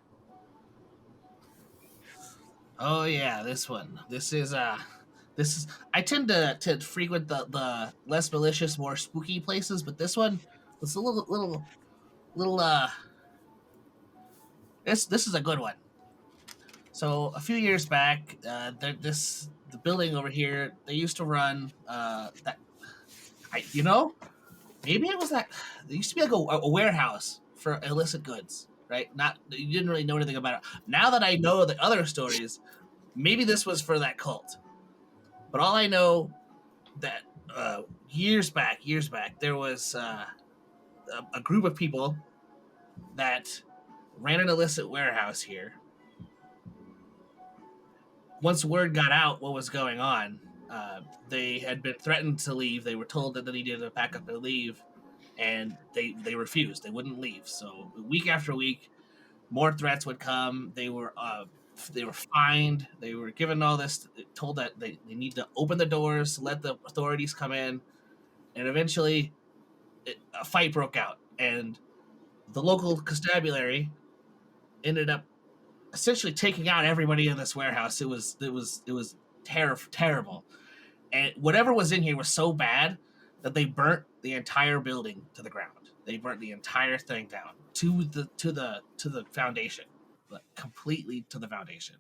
Oh yeah, this one. This is I tend to frequent the less malicious, more spooky places, but this one was a little this is a good one. So a few years back, the building over here, they used to run maybe it was that there used to be like a warehouse for illicit goods, right? You didn't really know anything about it. Now that I know the other stories, maybe this was for that cult. But all I know that years back, there was a group of people that ran an illicit warehouse here. Once word got out what was going on, They had been threatened to leave. They were told that they needed to pack up and leave, and they refused. They wouldn't leave. So week after week, more threats would come. They were fined. They were given all this, told that they need to open the doors, let the authorities come in, and eventually a fight broke out, and the local constabulary ended up essentially taking out everybody in this warehouse. It was terrible, and whatever was in here was so bad that they burnt the entire building to the ground. They burnt the entire thing down to the foundation, like completely to the foundation.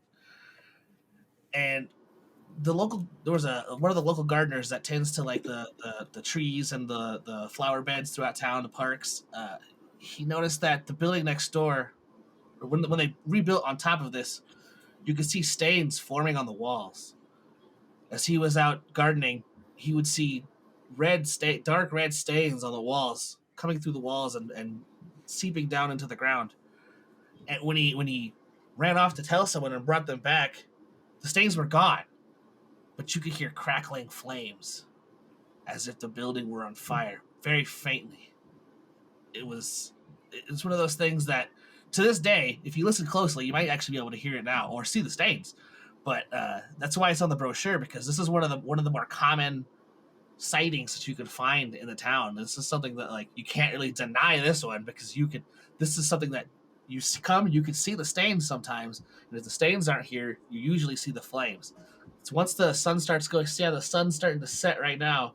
And there was one of the local gardeners that tends to like the trees and the flower beds throughout town, the parks. He noticed that the building next door, or when they rebuilt on top of this, you could see stains forming on the walls. As he was out gardening, he would see dark red stains on the walls, coming through the walls and seeping down into the ground. And when he ran off to tell someone and brought them back, the stains were gone, but you could hear crackling flames, as if the building were on fire, very faintly. It's one of those things that, to this day, if you listen closely, you might actually be able to hear it now or see the stains. But that's why it's on the brochure, because this is one of the more common sightings that you could find in the town. This is something that, like, you can't really deny this one, because this is something that you can see the stains sometimes, and if the stains aren't here, you usually see the flames. It's once the sun starts going, see how the sun's starting to set right now,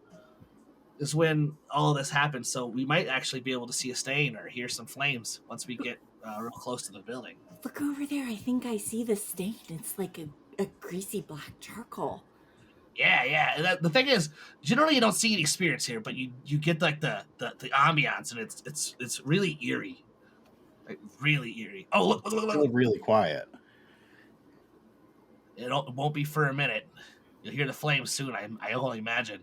is when all of this happens. So we might actually be able to see a stain or hear some flames once we get real close to the building. Look over there. I think I see the stain. It's like a greasy black charcoal. Yeah. The thing is, generally you don't see any spirits here, but you get like the ambiance, and it's really eerie, like really eerie. Oh, look! It's still really quiet. It won't be for a minute. You'll hear the flames soon. I only imagine.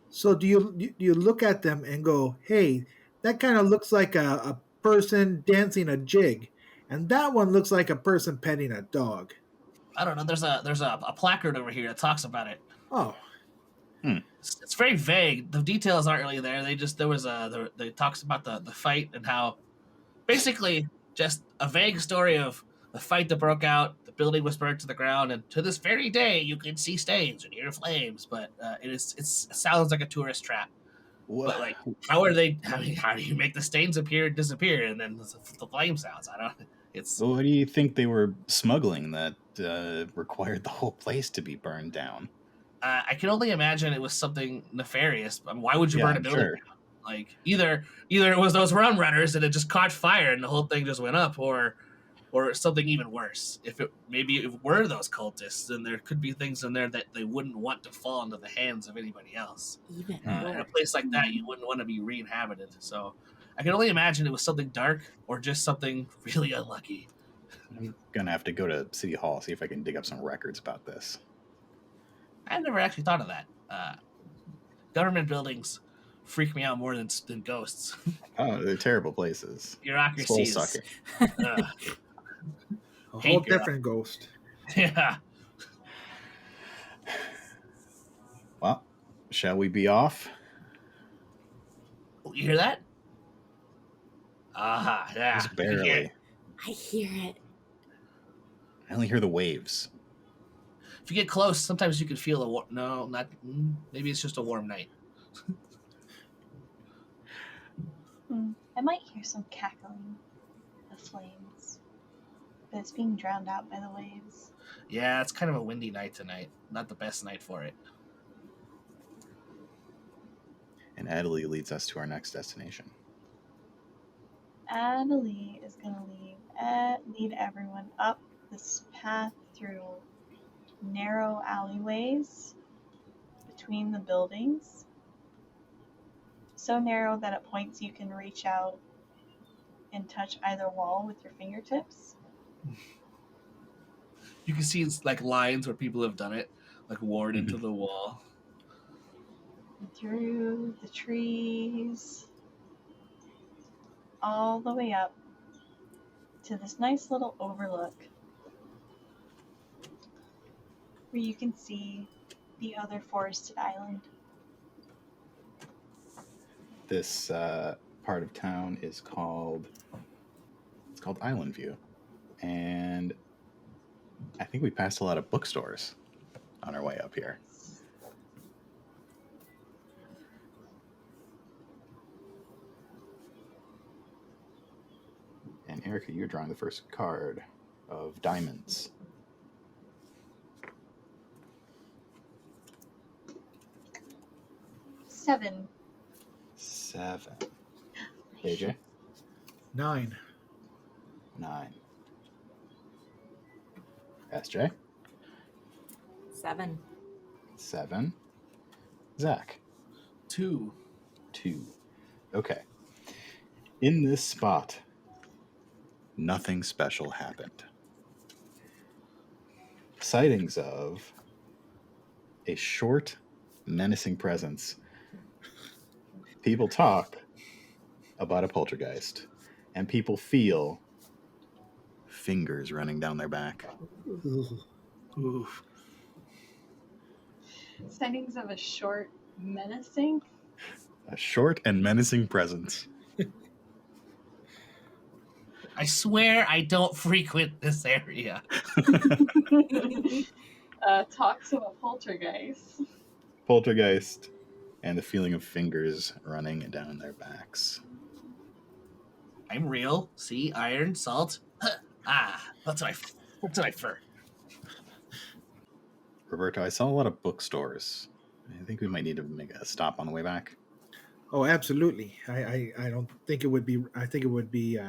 So do you look at them and go, "Hey, that kind of looks like a person dancing a jig, and that one looks like a person petting a dog." I don't know. There's a placard over here that talks about it. Oh, It's very vague. The details aren't really there. They talks about the fight, and how basically just a vague story of the fight that broke out. The building was burned to the ground, and to this very day, you can see stains and hear flames. But it sounds like a tourist trap. What? But like, how do you make the stains appear and disappear, and then the flame sounds? I don't. It's What do you think they were smuggling that required the whole place to be burned down? I can only imagine it was something nefarious. I mean, why would you burn a I'm building sure. down? Like, either it was those rum runners and it just caught fire and the whole thing just went up, or something even worse. If it were those cultists, then there could be things in there that they wouldn't want to fall into the hands of anybody else. Even In a worse. place like that, you wouldn't want to be re-inhabited. So I can only imagine it was something dark or just something really unlucky. I'm gonna have to go to City Hall, see if I can dig up some records about this. I've never actually thought of that. Government buildings freak me out more than ghosts. Oh, they're terrible places. Bureaucracies. Soul-sucking. a Hate whole bureau- different ghost. Yeah. Well, shall we be off? Oh, you hear that? Aha, yeah. Just You can hear barely. it. I hear it. I only hear the waves. If you get close, sometimes you can feel a maybe it's just a warm night. I might hear some cackling of flames, but it's being drowned out by the waves. Yeah, it's kind of a windy night tonight. Not the best night for it. And Adelie leads us to our next destination. Adelie is going to lead everyone up this path through narrow alleyways between the buildings. So narrow that at points you can reach out and touch either wall with your fingertips. You can see it's like lines where people have done it, like worn into the wall. And through the trees, all the way up to this nice little overlook where you can see the other forested island. This part of town is called Island View, and I think we passed a lot of bookstores on our way up here. And Erica, you're drawing the first card of diamonds. Seven. 7. AJ? 9. 9. SJ? 7. 7. Zach? 2. 2. Okay. In this spot, nothing special happened. Sightings of a short, menacing presence. People talk about a poltergeist, and people feel fingers running down their back. Oof. Sightings of a short, menacing. A short and menacing presence. I swear I don't frequent this area. Talks of a poltergeist. Poltergeist, and the feeling of fingers running down their backs. I'm real. See, iron, salt. That's my fur. Roberto, I saw a lot of bookstores. I think we might need to make a stop on the way back. Oh, absolutely. I don't think it would be. I think it would be.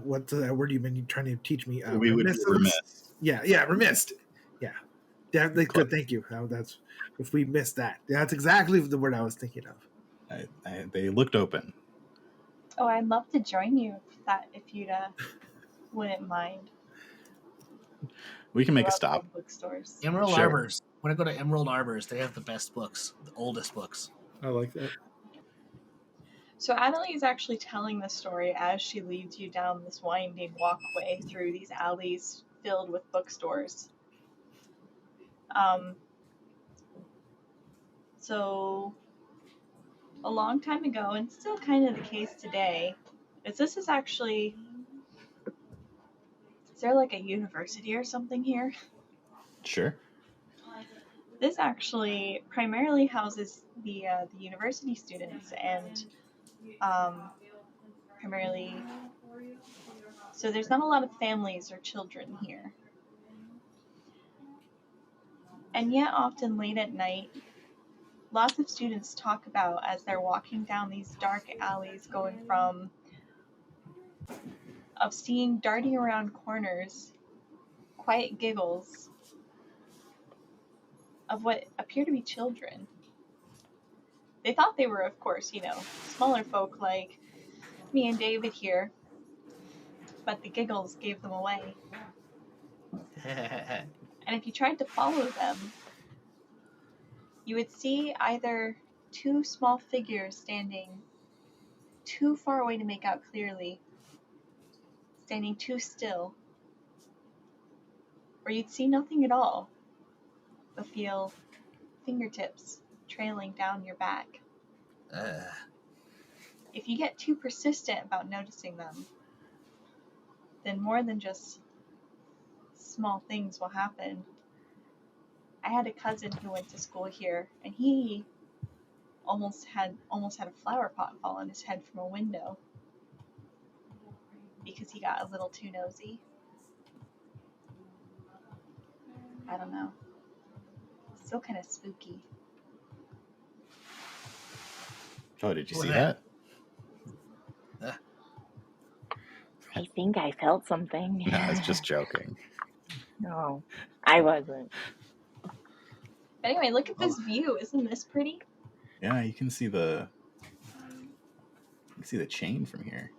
What's that word you've been trying to teach me? We would be remiss. Yeah, remiss. Yeah, good. Thank you. That's if we missed that. That's exactly the word I was thinking of. They looked open. Oh, I'd love to join you if you'd wouldn't mind. We can make a Love stop. big bookstores. Emerald Sure. Arbors. When I go to Emerald Arbors, they have the best books, the oldest books. I like that. So Annalie is actually telling the story as she leads you down this winding walkway through these alleys filled with bookstores. So a long time ago, and still kind of the case today, is there like a university or something here? Sure. This actually primarily houses the university students and primarily, so there's not a lot of families or children here. And yet often late at night, lots of students talk about as they're walking down these dark alleys going of seeing darting around corners, quiet giggles of what appear to be children. They thought they were, of course, smaller folk like me and David here, but the giggles gave them away. And if you tried to follow them, you would see either two small figures standing too far away to make out clearly, standing too still, or you'd see nothing at all, but feel fingertips trailing down your back. If you get too persistent about noticing them, then more than just small things will happen. I had a cousin who went to school here, and he almost had a flower pot fall on his head from a window because he got a little too nosy. I don't know. Still kind of spooky. Oh, did you see that? I think I felt something. No, I was just joking. No, I wasn't. Anyway, look at this view. Isn't this pretty? Yeah, you can see the chain from here.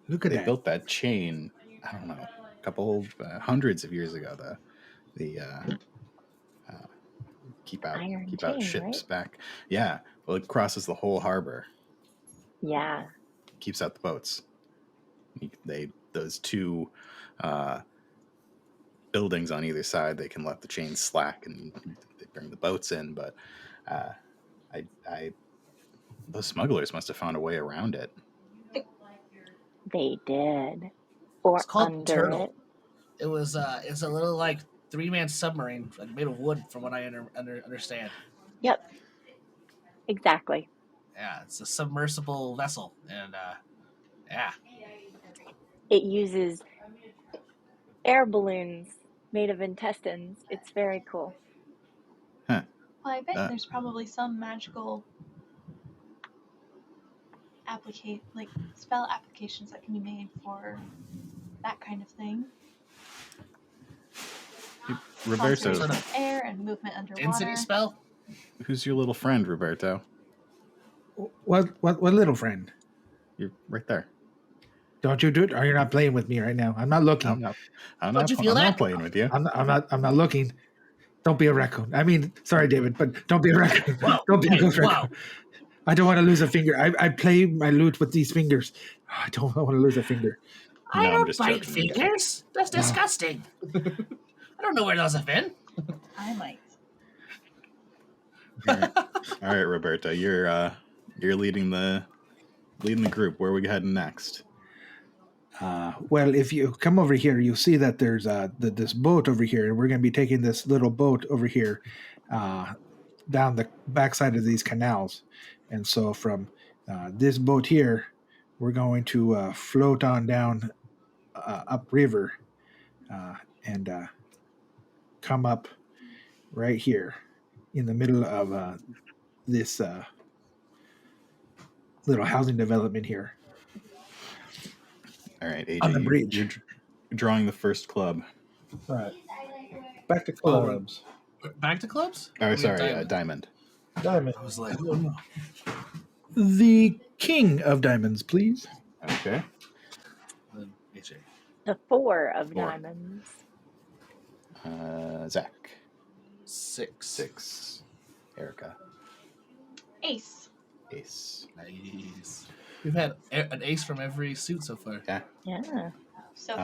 Look at They that. built that chain, I don't know, a couple hundreds of years ago. The keep out chain, ships right? back. Yeah, well, it crosses the whole harbor. Yeah. Keeps out the boats. Those two buildings on either side, they can let the chains slack and they bring the boats in. But those smugglers must have found a way around it. They did. It's Or called under Turtle. it. It's a little like 3-man submarine made of wood, from what I understand. Yep. Exactly. Yeah, it's a submersible vessel, and yeah. It uses air balloons made of intestines. It's very cool. Huh. Well, I bet there's probably some magical spell applications that can be made for that kind of thing. Roberto, Concentration of air and movement underwater. Density spell? who's your little friend, Roberto? What little friend? You're right there. Don't you do it? Or you're not playing with me right now? I'm not looking. I'm Don't you feel not that? playing with you. I'm not looking. Don't be a raccoon. I mean, sorry, David, but don't be a raccoon. Whoa, Don't be a hey, raccoon. whoa. I don't want to lose a finger. I play my lute with these fingers. I don't want to lose a finger. I No, I'm don't just bite joking, you guys. fingers. That's disgusting. I don't know where those have been. I might. All right, Roberto, you're leading the group. Where are we heading next? Well, if you come over here, you'll see that there's this boat over here, and we're going to be taking this little boat over here down the backside of these canals. And so from this boat here, we're going to float on down upriver and come up right here in the middle of this little housing development here. All right, AJ, On the bridge. You're drawing the first club. All right. Back to clubs. Back to clubs? Oh, sorry, Diamond. Diamond. I was like, oh no. The king of diamonds, please. Okay. AJ. The 4 of 4. diamonds. Zach. 6. Erica. Ace. Ace. Nice. We've had an ace from every suit so far. Yeah. Yeah. So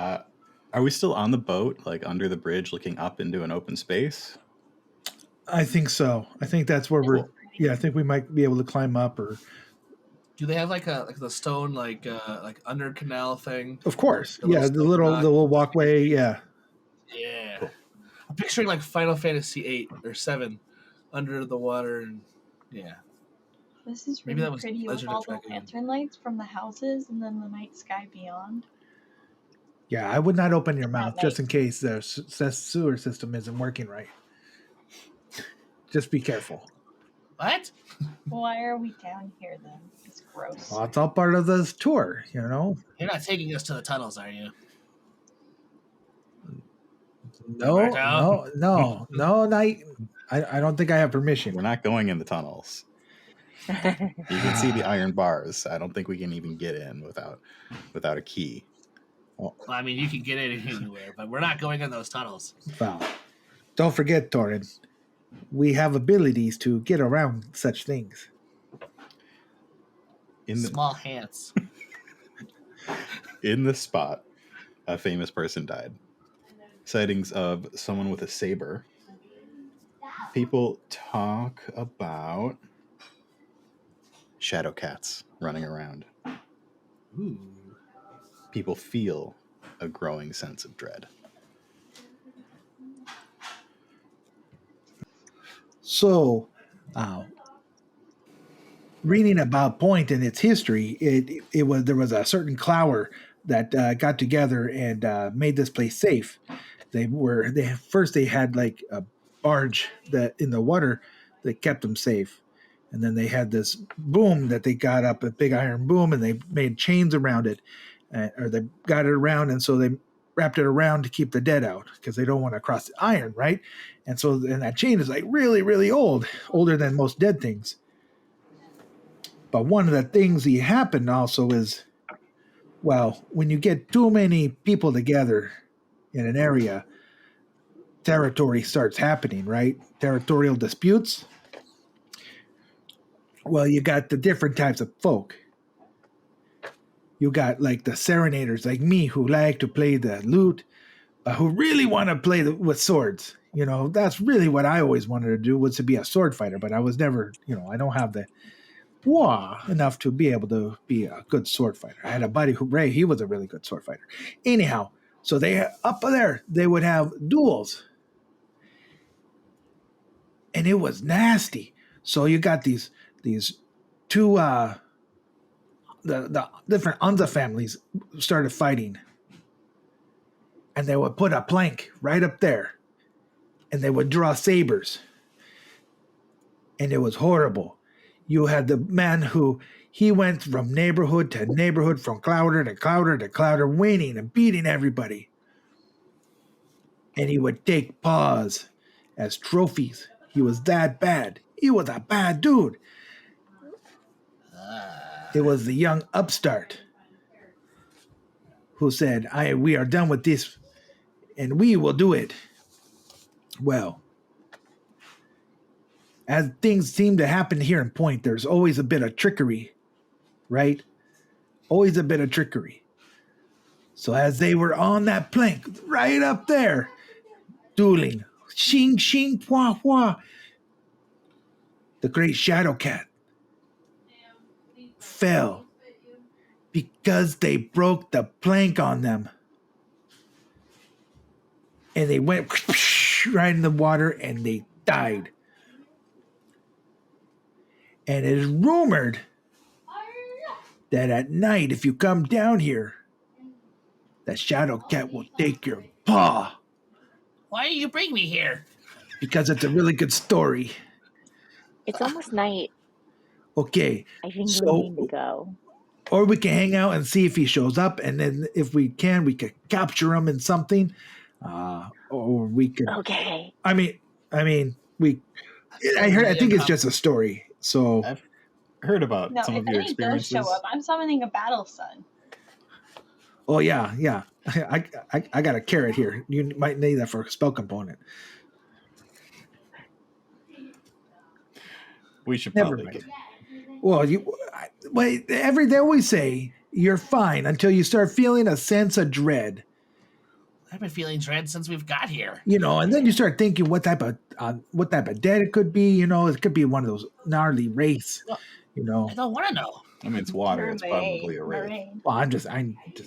Are we still on the boat, like under the bridge, looking up into an open space? I think so. I think that's where we're. Cool. Yeah, I think we might be able to climb up. Or Do they have like the stone like under canal thing? of course, The yeah, little the stone little walkway. Yeah. Yeah. Cool. I'm picturing like Final Fantasy 8 or 7 under the water, and yeah. this is Maybe really that was pretty with Legend of all the Dragoon. lantern lights from the houses and then the night sky beyond. Yeah, I would not open your At mouth night. just in case the sewer system isn't working right. Just be careful. What? Why are we down here then? It's gross. Well, it's all part of this tour, you know. You're not taking us to the tunnels, are you? No, Roberto? no. I don't think I have permission. We're not going in the tunnels. You can see the iron bars. I don't think we can even get in without a key. Well, I mean, you can get in anywhere, but we're not going in those tunnels. Well, don't forget, Torin. We have abilities to get around such things. Small hands. In the spot, a famous person died. Sightings of someone with a saber. People talk about shadow cats running around. Ooh. People feel a growing sense of dread. So, reading about Pointe and its history, there was a certain clower that got together and made this place safe. They had like a barge that in the water that kept them safe, and then they had this boom that they got up, a big iron boom, and they made chains around it, or they got it around, and so they wrapped it around to keep the dead out because they don't want to cross the iron, right? And so and that chain is like really, really old, older than most dead things. But one of the things that happened also is, well, when you get too many people together in an area, territory starts happening, right? Territorial disputes. Well, you got the different types of folk. You got like the serenaders like me who like to play the lute, who really want to play with swords. You know, that's really what I always wanted to do, was to be a sword fighter, but I was never, I don't have the enough to be able to be a good sword fighter. I had a buddy Ray, he was a really good sword fighter. Anyhow, so they up there, they would have duels. And it was nasty. So you got these two the different Unza families started fighting. And they would put a plank right up there. And they would draw sabers. And it was horrible. You had the man who he went from neighborhood to neighborhood, from clouder to clouder to clouder, winning and beating everybody. And he would take paws as trophies. He was that bad. He was a bad dude. It was the young upstart who said, we are done with this, and we will do it. Well, as things seem to happen here in Pointe, there's always a bit of trickery, right? Always a bit of trickery. So as they were on that plank, right up there, dueling, shing, shing, pwa, pwa, the great shadow cat fell because they broke the plank on them. And they went right in the water and they died. And it is rumored that at night, if you come down here, that shadow cat will take your paw. Why do you bring me here? Because it's a really good story. It's almost night. Okay. I think So, we need to go. or we can hang out and see if he shows up. And then if we can, we could capture him in something. Or we could. Okay. I think it's just a story. So I've heard about No, some if of your any does experiences. show up, I'm summoning a battle sun. oh yeah. I got a carrot here. You might need that for a spell component. We should Never probably mind. Well, they always say you're fine until you start feeling a sense of dread. I've been feeling dread since we've got here. And then you start thinking what type of dead it could be. It could be one of those gnarly wraiths. Well, You I don't want to know. I mean, it's water. It's probably a wraith. Mermaid. Well, I'm just,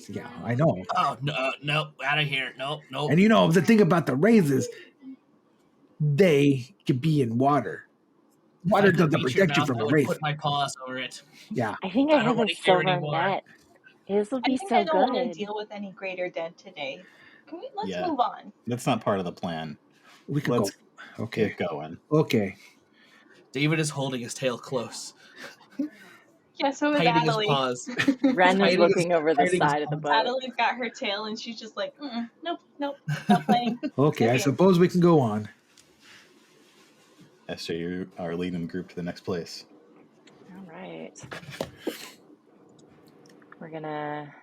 yeah, I know. Oh, no, out of here. No. And the thing about the wraiths is they could be in water. Water doesn't protect you from I a would wraith. put my paws over it. Yeah. I think I I don't have wanna a hear silver anymore. net. This will I be think so I don't want to good. deal with any greater dead today. Let's Yeah. move on. That's not part of the plan. We could Let's go. Okay. get going. Okay. David is holding his tail close, Yeah, so is hiding his Adelie. paws. Ren is Hiding looking over the hiding his side of the boat. Adelie's got her tail and she's just like, nope, not playing. Okay. I Okay. suppose we can go on. Esther, you are leading the group to the next place. All right. We're gonna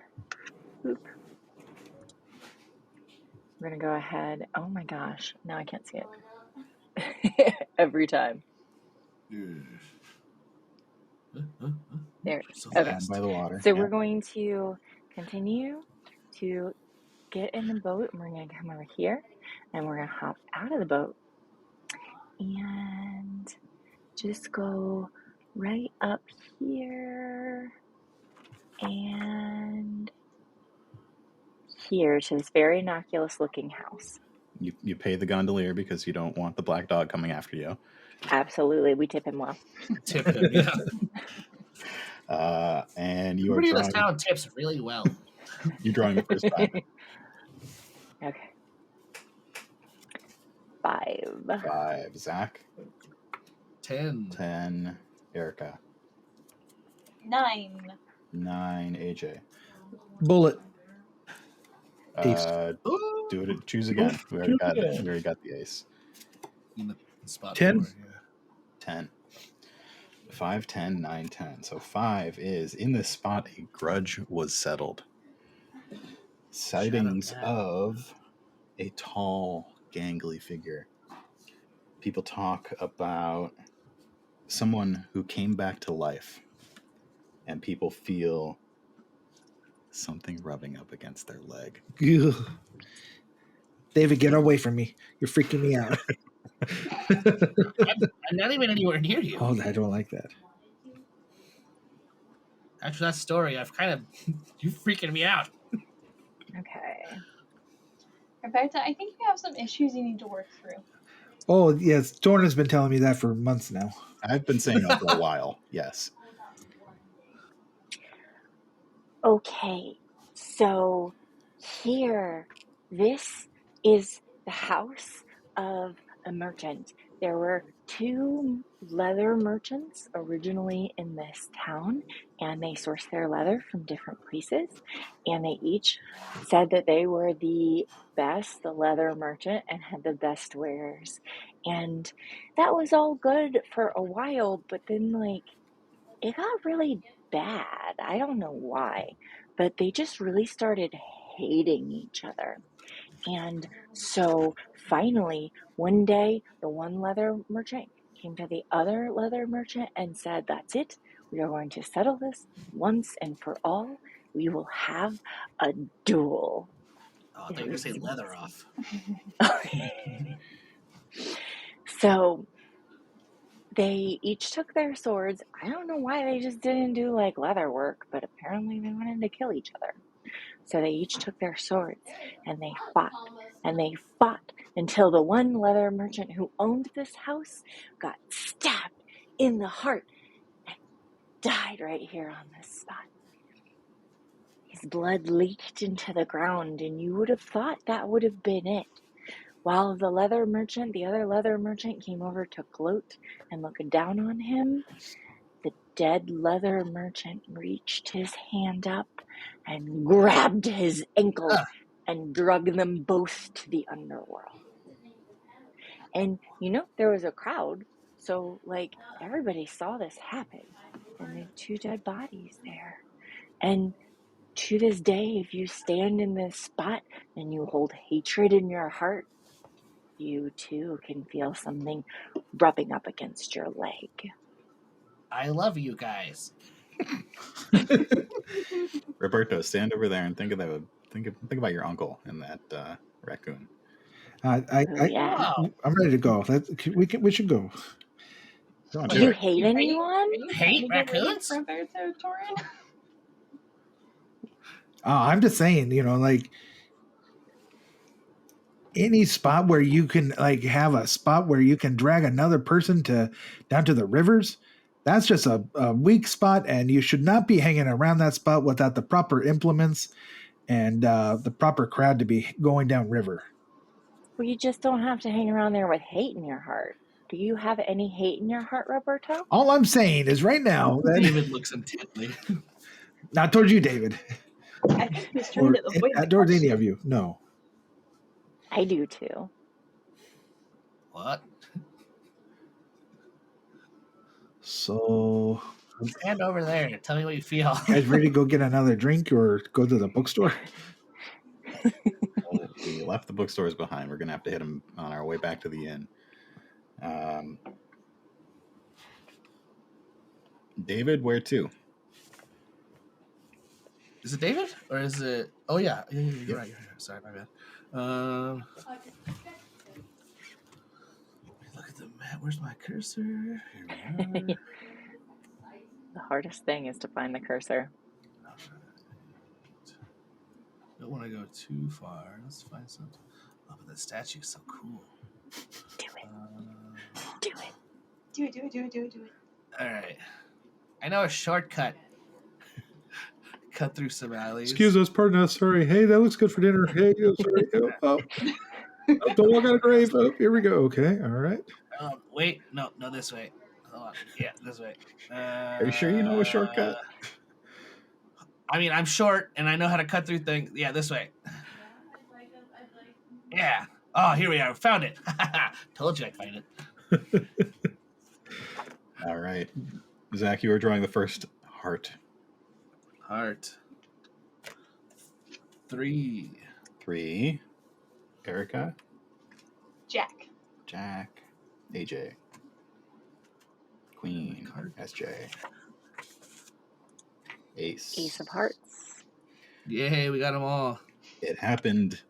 go ahead. Oh my gosh. Now I can't see it. Every time. There it is. So Okay. fast. By the water. So Yeah. we're going to continue to get in the boat, and we're going to come over here, and we're going to hop out of the boat and just go right up here and here to this very innocuous looking house. You pay the gondolier because you don't want the black dog coming after you. Absolutely. We tip him well. Tip him, yeah. And you are Everybody in this drawing, town tips really well. you're drawing the first die. Okay. 5. 5. Zach. 10. 10. Erica. 9. 9. AJ. Bullet. Ace. Do it. Choose again. We already got it. We already got the ace. In the spot 10? before, yeah. 10. 5, 10, 9, 10. So 5 is in this spot. A grudge was settled. Sightings Shut up, of a tall, gangly figure. People talk about someone who came back to life, and people feel something rubbing up against their leg. Ugh. David, get away from me. You're freaking me out. I'm not even anywhere near you. Oh, I don't like that. After that story, I've kind of you freaking me out. Okay. Rebecca, I think you have some issues you need to work through. Oh, yes. Jordan's been telling me that for months now. I've been saying that for a while. Yes. Okay, so here, this is the house of a merchant. There were 2 leather merchants originally in this town, and they sourced their leather from different places, and they each said that they were the best, the leather merchant, and had the best wares. And that was all good for a while, but then, like, it got really bad. I don't know why, but they just really started hating each other. And so finally, one day, the one leather merchant came to the other leather merchant and said, "That's it. We are going to settle this once and for all. We will have a duel." Oh, I thought you were going to say leather off. So they each took their swords. I don't know why they just didn't do like leather work, but apparently they wanted to kill each other. So they each took their swords and they fought and they fought until the one leather merchant who owned this house got stabbed in the heart and died right here on this spot. His blood leaked into the ground, and you would have thought that would have been it. While the other leather merchant came over to gloat and look down on him, the dead leather merchant reached his hand up and grabbed his ankle and dragged them both to the underworld. And, there was a crowd, so, everybody saw this happen. And there are 2 dead bodies there. And to this day, if you stand in this spot and you hold hatred in your heart, you too can feel something rubbing up against your leg. I love you guys. Roberto, stand over there and think of that. Think about your uncle and that raccoon. Yeah. I'm ready to go. We should go. Go on, Do do you it. hate anyone? Hate raccoons? Roberto Torin? I'm just saying, any spot where you can have a spot where you can drag another person down to the rivers, that's just a weak spot, and you should not be hanging around that spot without the proper implements and the proper crowd to be going down river. Well, you just don't have to hang around there with hate in your heart. Do you have any hate in your heart, Roberto? All I'm saying is right now that David looks intently. not towards you, David, I think he's trying to avoid the towards any question. of you. No. I do too. What? So, Stand over there and tell me what you feel. guys ready to go get another drink or go to the bookstore? Well, we left the bookstores behind. We're going to have to hit them on our way back to the inn. David, where to? Is it David or is it? Oh yeah, you're right. Sorry, my bad. Look at the map. Where's my cursor? Here we are. The hardest thing is to find the cursor. Don't want to go too far. Let's find something. Oh, but the statue's so cool. Do it. Do it. Do it. All right. I know a shortcut. Cut through some alleys. Excuse us, pardon us. Sorry. Hey, that looks good for dinner. Hey, sorry. Oh, don't walk on a grave. Oh, here we go. Okay, all right. Wait, no, this way. Hold on. Yeah, this way. Are you sure you know a shortcut? I mean, I'm short and I know how to cut through things. Yeah, this way. Yeah. Oh, here we are. Found it. Told you I'd find it. All right. Zach, you were drawing the first heart. Heart. 3. Erica. Jack. AJ. Queen. SJ. Ace of Hearts. Yay, we got them all. It happened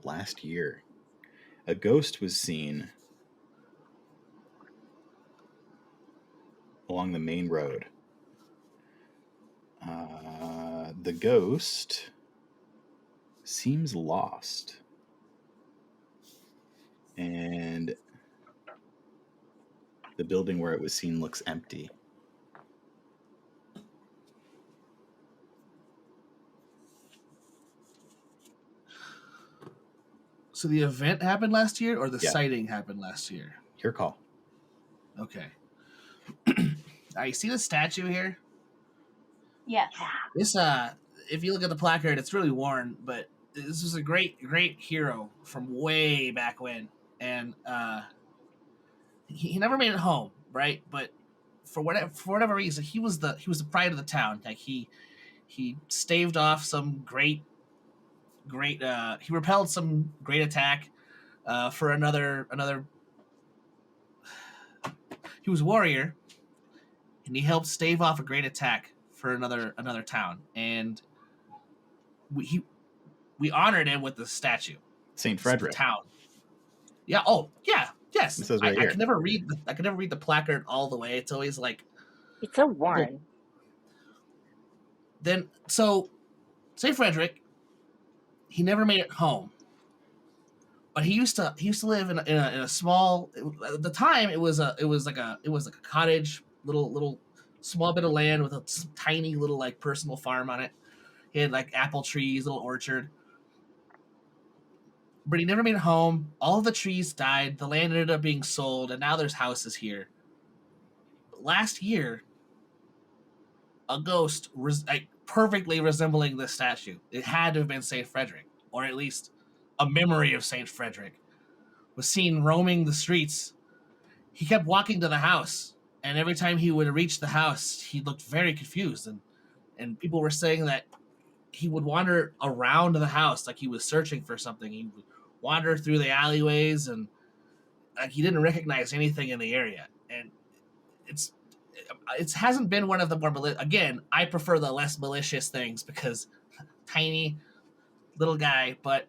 last year. a ghost was seen along the main road. The ghost seems lost. And the building where it was seen looks empty. So the event happened last year, or the Yeah. sighting happened last year? Your call. Okay. You see the statue here? Yes. This if you look at the placard, it's really worn, but this was a great hero from way back when, and he never made it home, right? But for whatever reason, he was the pride of the town. Like he staved off some great he repelled some great attack for another. He was a warrior, and he helped stave off a great attack for another town, and we honored him with the statue. St. The Frederick. town. Yeah. Oh, yeah. Yes. It says right I here. can never read. I can never read the placard all the way. It's always like. It's so worn. Then so, St. Frederick. He never made it home. But he used to live in a small. At the time, it was like a cottage, little small bit of land with a tiny little like personal farm on it. He had like apple trees, little orchard. But he never made it home. All of the trees died. The land ended up being sold, and now there's houses here. But last year, a ghost perfectly resembling this statue. It had to have been St. Frederick, or at least a memory of St. Frederick, was seen roaming the streets. He kept walking to the house, and every time he would reach the house, he looked very confused, and people were saying that he would wander around the house like he was searching for something. He would wander through the alleyways, and like he didn't recognize anything in the area. And it hasn't been one of the more again. I prefer the less malicious things because tiny little guy, but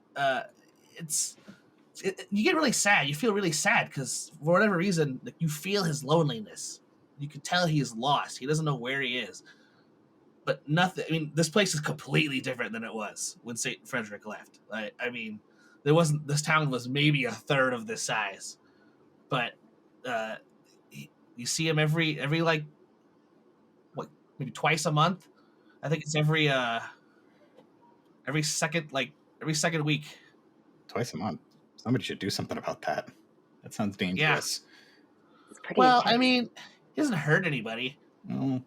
you get really sad. You feel really sad because for whatever reason, like, you feel his loneliness. You can tell he is lost. He doesn't know where he is. But nothing. I mean, this place is completely different than it was when St. Frederick left. I mean, there wasn't. This town was maybe a third of this size, but you see him every like what, maybe twice a month. I think it's every second week. Twice a month. Somebody should do something about that. That sounds dangerous. It's pretty Well, intense. I mean, he doesn't hurt anybody. Well,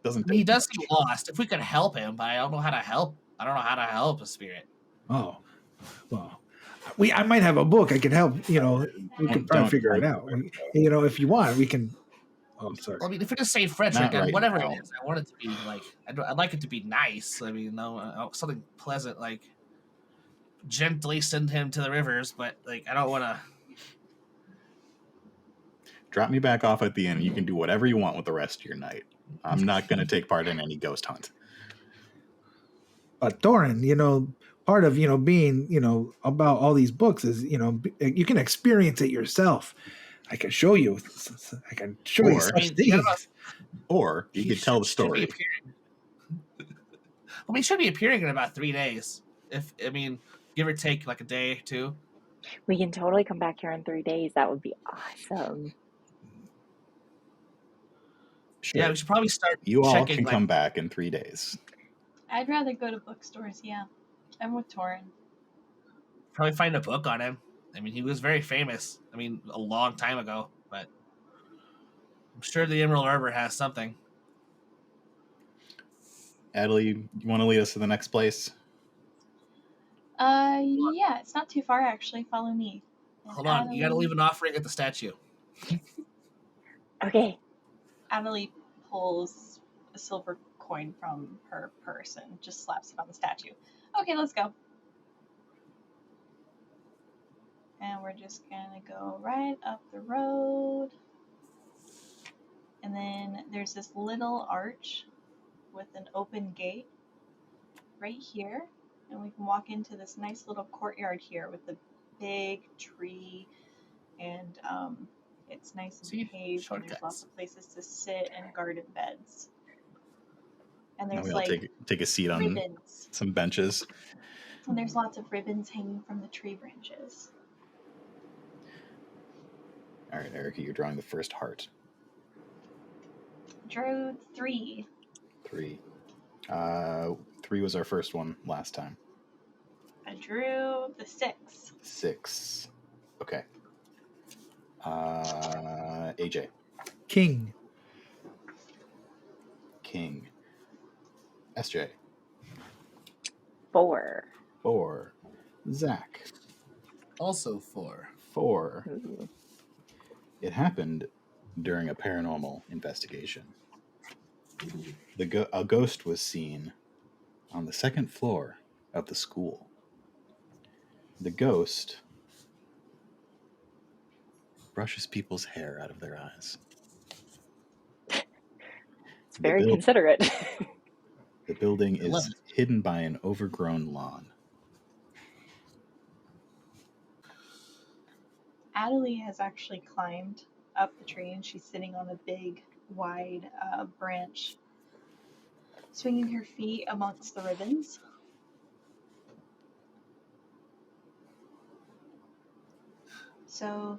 doesn't. I mean, he does seem lost. If we could help him, but I don't know how to help. I don't know how to help a spirit. Oh, well, I might have a book. I could help. We can probably figure it out. If you want, we can. Oh, I'm sorry. I mean, if it is St. Frederick, Not right whatever now. it is, I want it to be like I'd like it to be nice. I mean, something pleasant, like gently send him to the rivers. But like, I don't want to. Drop me back off at the inn. You can do whatever you want with the rest of your night. I'm not going to take part in any ghost hunt. But Thorin, part of being about all these books is you can experience it yourself. I can show you. I can show you Or- such I mean, things. Or you could tell the story. He should be appearing in about 3 days. Give or take like a day or two. We can totally come back here in 3 days. That would be awesome. Sure. Yeah, we should probably start. You all checking, can like, come back in 3 days. I'd rather go to bookstores, yeah. I'm with Torin. Probably find a book on him. I mean, he was very famous. I mean, a long time ago, but I'm sure the Emerald Arbor has something. Adley, you want to lead us to the next place? Yeah, it's not too far actually. Follow me. And Hold on, you got to leave an offering at the statue. Okay. Adelie pulls a silver coin from her purse and just slaps it on the statue. Okay, let's go. And we're just gonna go right up the road. And then there's this little arch with an open gate right here. And we can walk into this nice little courtyard here with the big tree, and it's nice and See? paved, and there's lots Shortcuts. of places to sit and garden beds. And Now there's we all like take a seat on ribbons, some benches. and there's lots of ribbons hanging from the tree branches. All right, Erica, you're drawing the first heart. Drew 3. 3. 3 was our first one last time. I drew the 6. 6. Okay. AJ. King. King. SJ. 4. 4. Zach. Also 4. 4. Ooh. It happened during a paranormal investigation. A ghost was seen on the second floor of the school. The ghost brushes people's hair out of their eyes. It's very buil- considerate. The building I love is hidden by an overgrown lawn. Adelie has actually climbed up the tree, and she's sitting on a big, wide branch, swinging her feet amongst the ribbons. So,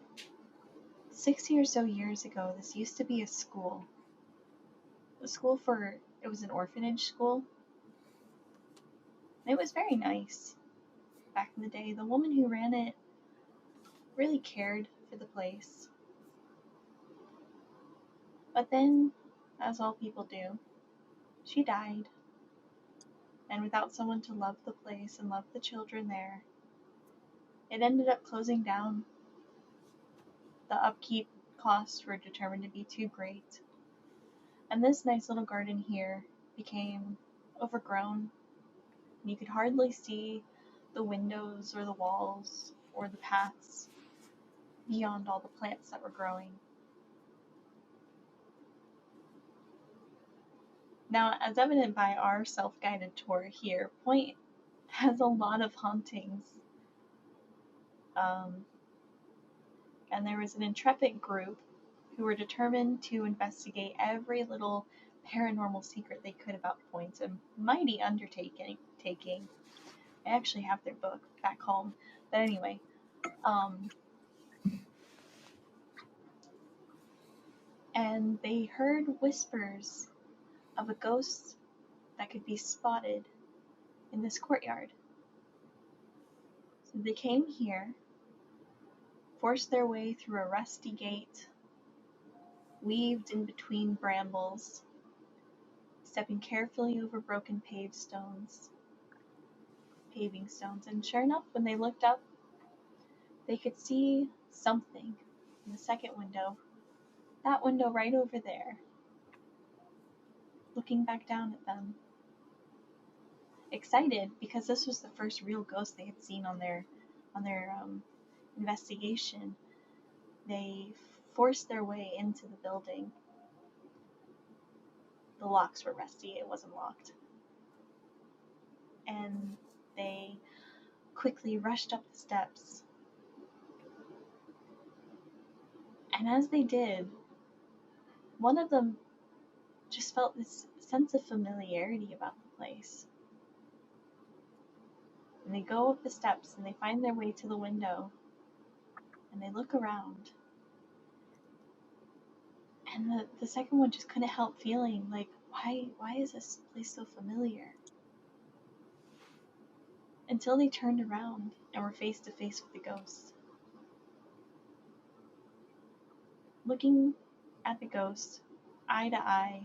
60 or so years ago, this used to be a school. It was an orphanage school. And it was very nice back in the day. The woman who ran it really cared for the place. But then, as all people do, she died. And without someone to love the place and love the children there, it ended up closing down. The upkeep costs were determined to be too great. And this nice little garden here became overgrown. You could hardly see the windows or the walls or the paths beyond all the plants that were growing. Now, as evident by our self-guided tour here, Pointe has a lot of hauntings. And there was an intrepid group who were determined to investigate every little paranormal secret they could about Pointe. A mighty undertaking. I actually have their book back home. But anyway, and they heard whispers of a ghost that could be spotted in this courtyard. So they came here, forced their way through a rusty gate, weaved in between brambles, stepping carefully over broken paving stones, and sure enough, when they looked up, they could see something in the second window, that window right over there, looking back down at them. Excited because this was the first real ghost they had seen on their investigation, they forced their way into the building. The locks were rusty, it wasn't locked. And they quickly rushed up the steps. And as they did, one of them just felt this sense of familiarity about the place. And they go up the steps and they find their way to the window and they look around. And the second one just couldn't help feeling like, why is this place so familiar? Until they turned around and were face to face with the ghost. Looking at the ghost, eye to eye,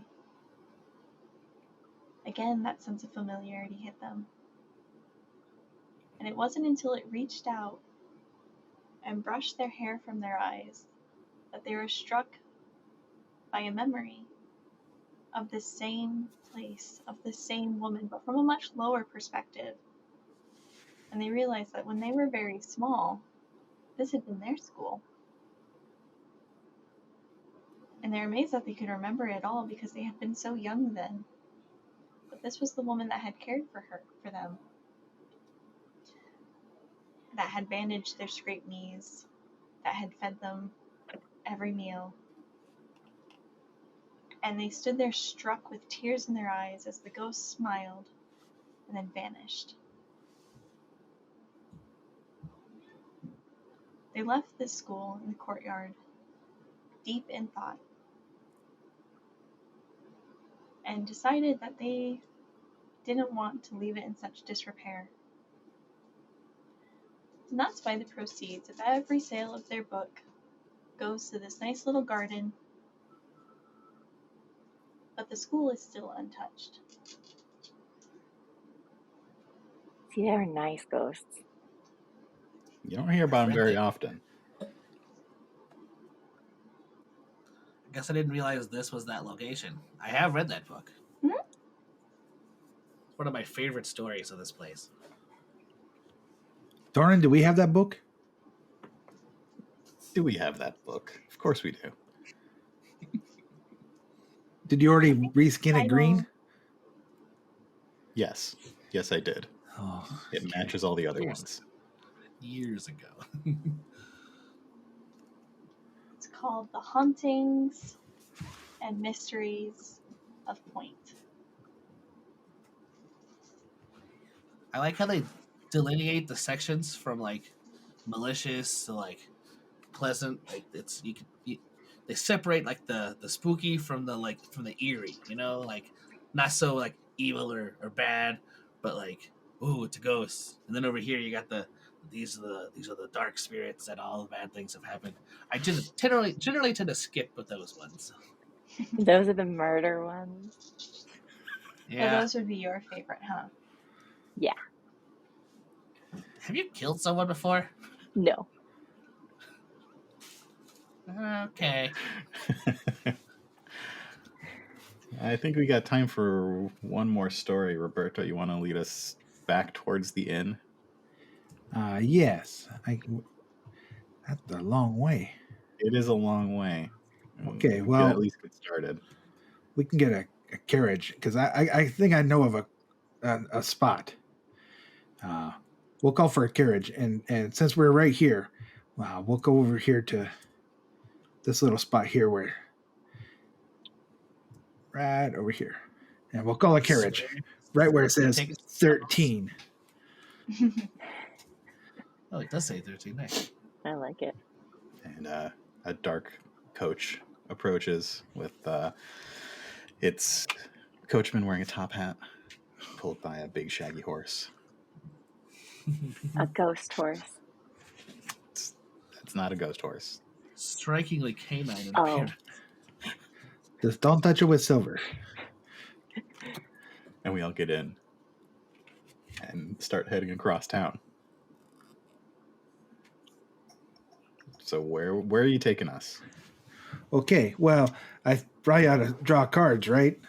again that sense of familiarity hit them. And it wasn't until it reached out and brushed their hair from their eyes that they were struck by a memory of the same place, of the same woman, but from a much lower perspective. And they realized that when they were very small, this had been their school. And they're amazed that they could remember it all because they had been so young then. But this was the woman that had cared for them. that had bandaged their scraped knees, that had fed them every meal. And they stood there struck with tears in their eyes as the ghost smiled and then vanished. They left this school in the courtyard, deep in thought, and decided that they didn't want to leave it in such disrepair. And that's why the proceeds of every sale of their book goes to this nice little garden, but the school is still untouched. See, they're nice ghosts. You don't hear about them very often. I guess I didn't realize this was that location. I have read that book. Mhm. It's one of my favorite stories of this place. Doran, do we have that book? Do we have that book? Of course we do. Did you already reskin it green? Yes. Yes, I did. Oh, It matches all the other Years. ones. Years ago. It's called The Hauntings and Mysteries of Pointe. I like how they delineate the sections from like malicious to like pleasant. Like it's they separate like the spooky from the eerie. You know, like not so like evil or bad, but like ooh, it's a ghost. And then over here you got these are the dark spirits that all the bad things have happened. I just generally tend to skip with those ones. Those are the murder ones. So Yeah. those would be your favorite, huh? Yeah. Have you killed someone before? No. Okay. I think we got time for one more story. Roberto, you want to lead us back towards the inn? yes. That's a long way. It is a long way. Okay, We well- could at least get started. We can get a carriage because I think I know of a spot. We'll call for a carriage, and since we're right here, we'll go over here to this little spot here right over here, and we'll call a carriage right where it says 13. Oh, it does say 13. Nice. I like it. And a dark coach approaches with its coachman wearing a top hat, pulled by a big shaggy horse. A ghost horse. It's not a ghost horse. Strikingly canine in Oh. appearance. Just don't touch it with silver. And we all get in and start heading across town. So where are you taking us? Okay, well, I probably ought to draw cards, right?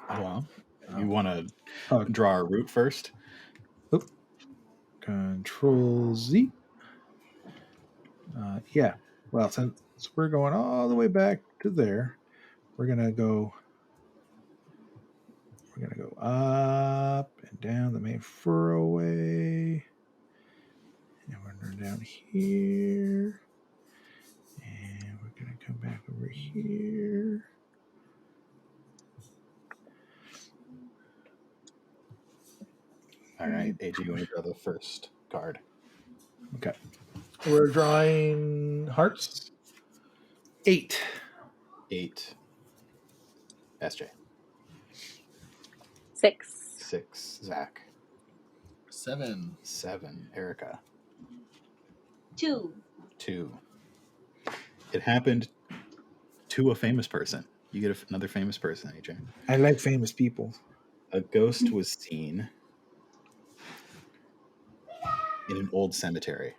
Well, you want to Oh, draw our route first? Control Z. Yeah. Well, since we're going all the way back to there, we're gonna go up and down the main furrowway, and we're gonna go down here, and we're gonna come back over here. All right, AG, you want to draw the first card? Okay. We're drawing hearts. 8. 8. SJ. 6. 6. Zach. 7. 7. Erica. 2. 2. It happened to a famous person. You get another famous person, AJ. I like famous people. A ghost was seen in an old cemetery.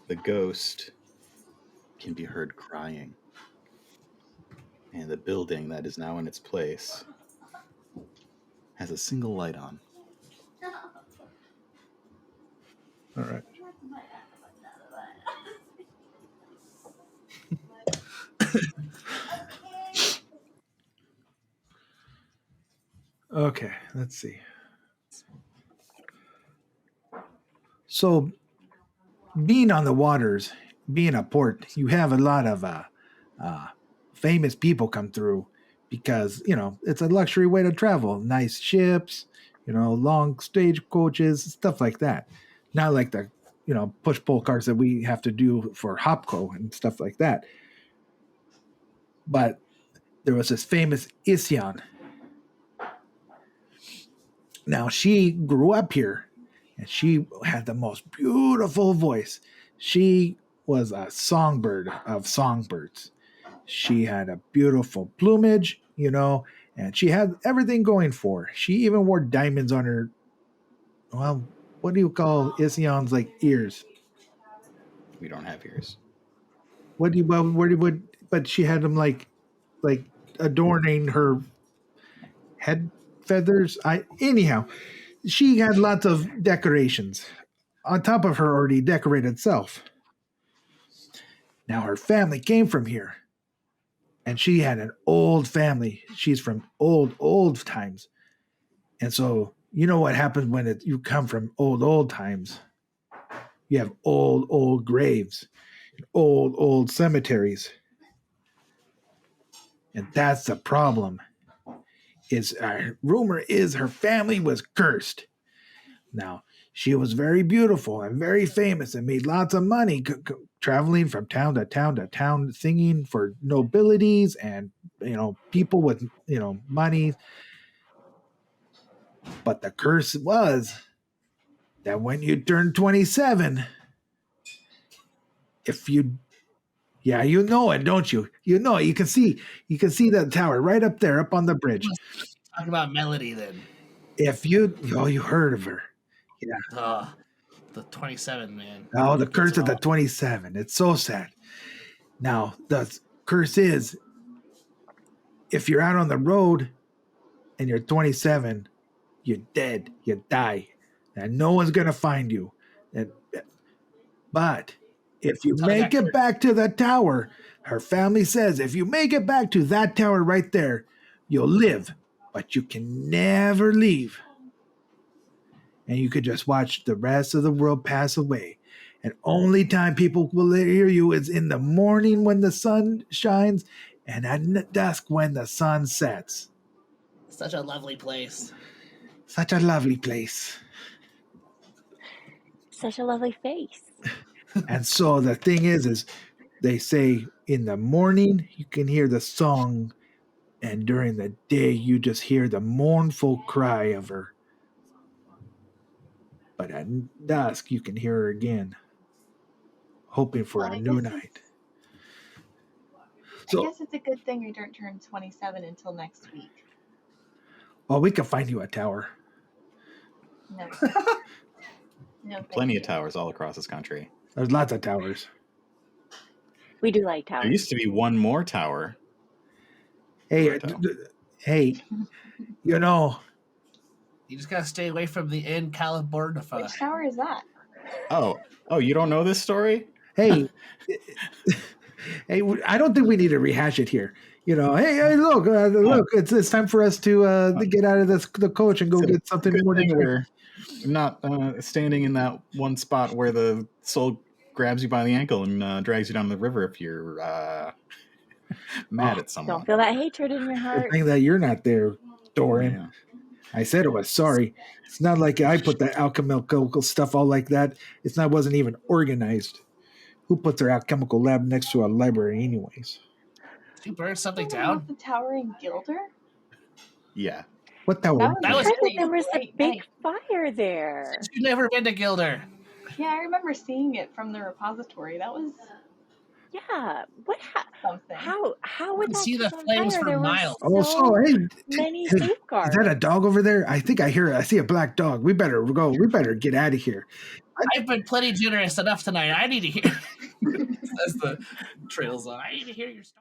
The ghost can be heard crying. And the building that is now in its place has a single light on. All right. Okay, let's see. So, being on the waters, being a port, you have a lot of famous people come through because, it's a luxury way to travel. Nice ships, long stage coaches, stuff like that. Not like the, push pull cars that we have to do for Hopco and stuff like that. But there was this famous Isyan. Now, she grew up here and she had the most beautiful voice. She was a songbird of songbirds. She had a beautiful plumage, and she had everything going for her. She even wore diamonds on her, well, what do you call Isyan's ears? We don't have ears. But she had them like adorning her head feathers. Anyhow, she had lots of decorations on top of her already decorated self. Now her family came from here. And she had an old family. She's from old times. And so, you know what happens when you come from old times? You have old graves, old cemeteries. And that's the problem. Rumor is her family was cursed. Now, she was very beautiful and very famous and made lots of money traveling from town to town to town, singing for nobilities and, people with, money. But the curse was that when you turn 27, you know it, don't you? You know it. You can see that tower right up there, up on the bridge. Talk about Melody then. You heard of her. Yeah. The 27, man. Oh, the curse of the 27. It's so sad. Now, the curse is if you're out on the road and you're 27, you're dead. You die. And no one's going to find you. But if you make it back to the tower, her family says if you make it back to that tower right there, you'll live, but you can never leave. And you could just watch the rest of the world pass away. And only time people will hear you is in the morning when the sun shines and at dusk when the sun sets. Such a lovely place. Such a lovely place. Such a lovely face. And so the thing is they say in the morning you can hear the song, and during the day you just hear the mournful cry of her. But at dusk, you can hear her again, hoping for a new night. I guess it's a good thing you don't turn 27 until next week. Well, we can find you a tower. No. No. Plenty of towers all across this country. There's lots of towers. We do like towers. There used to be one more tower. Hey, You just gotta stay away from the Inn Calibornifa. Which tower is that? Oh, you don't know this story? Hey, I don't think we need to rehash it here. Look, it's time for us to get out of the coach and go get something more to drink. We're not standing in that one spot where the soul grabs you by the ankle and drags you down the river if you're mad at someone. Don't feel that hatred in your heart. The thing that you're not there, Doran. Yeah. I said it was sorry. It's not like I put the alchemical stuff all like that. Wasn't even organized. Who puts their alchemical lab next to a library anyways? Did you burn something Oh, down? The tower in Gilder? Yeah. What tower? That was There was a great big night. fire there. You've never been to Gilder. Yeah, I remember seeing it from the repository. That was Yeah. What? something. How would You that see the catch on flames fire? for There were miles. many Hey, safeguards. is that a dog over there? I think I see a black dog. We better go. We better get out of here. I've been plenty generous enough tonight. I need to hear. As the trails on. I need to hear your story.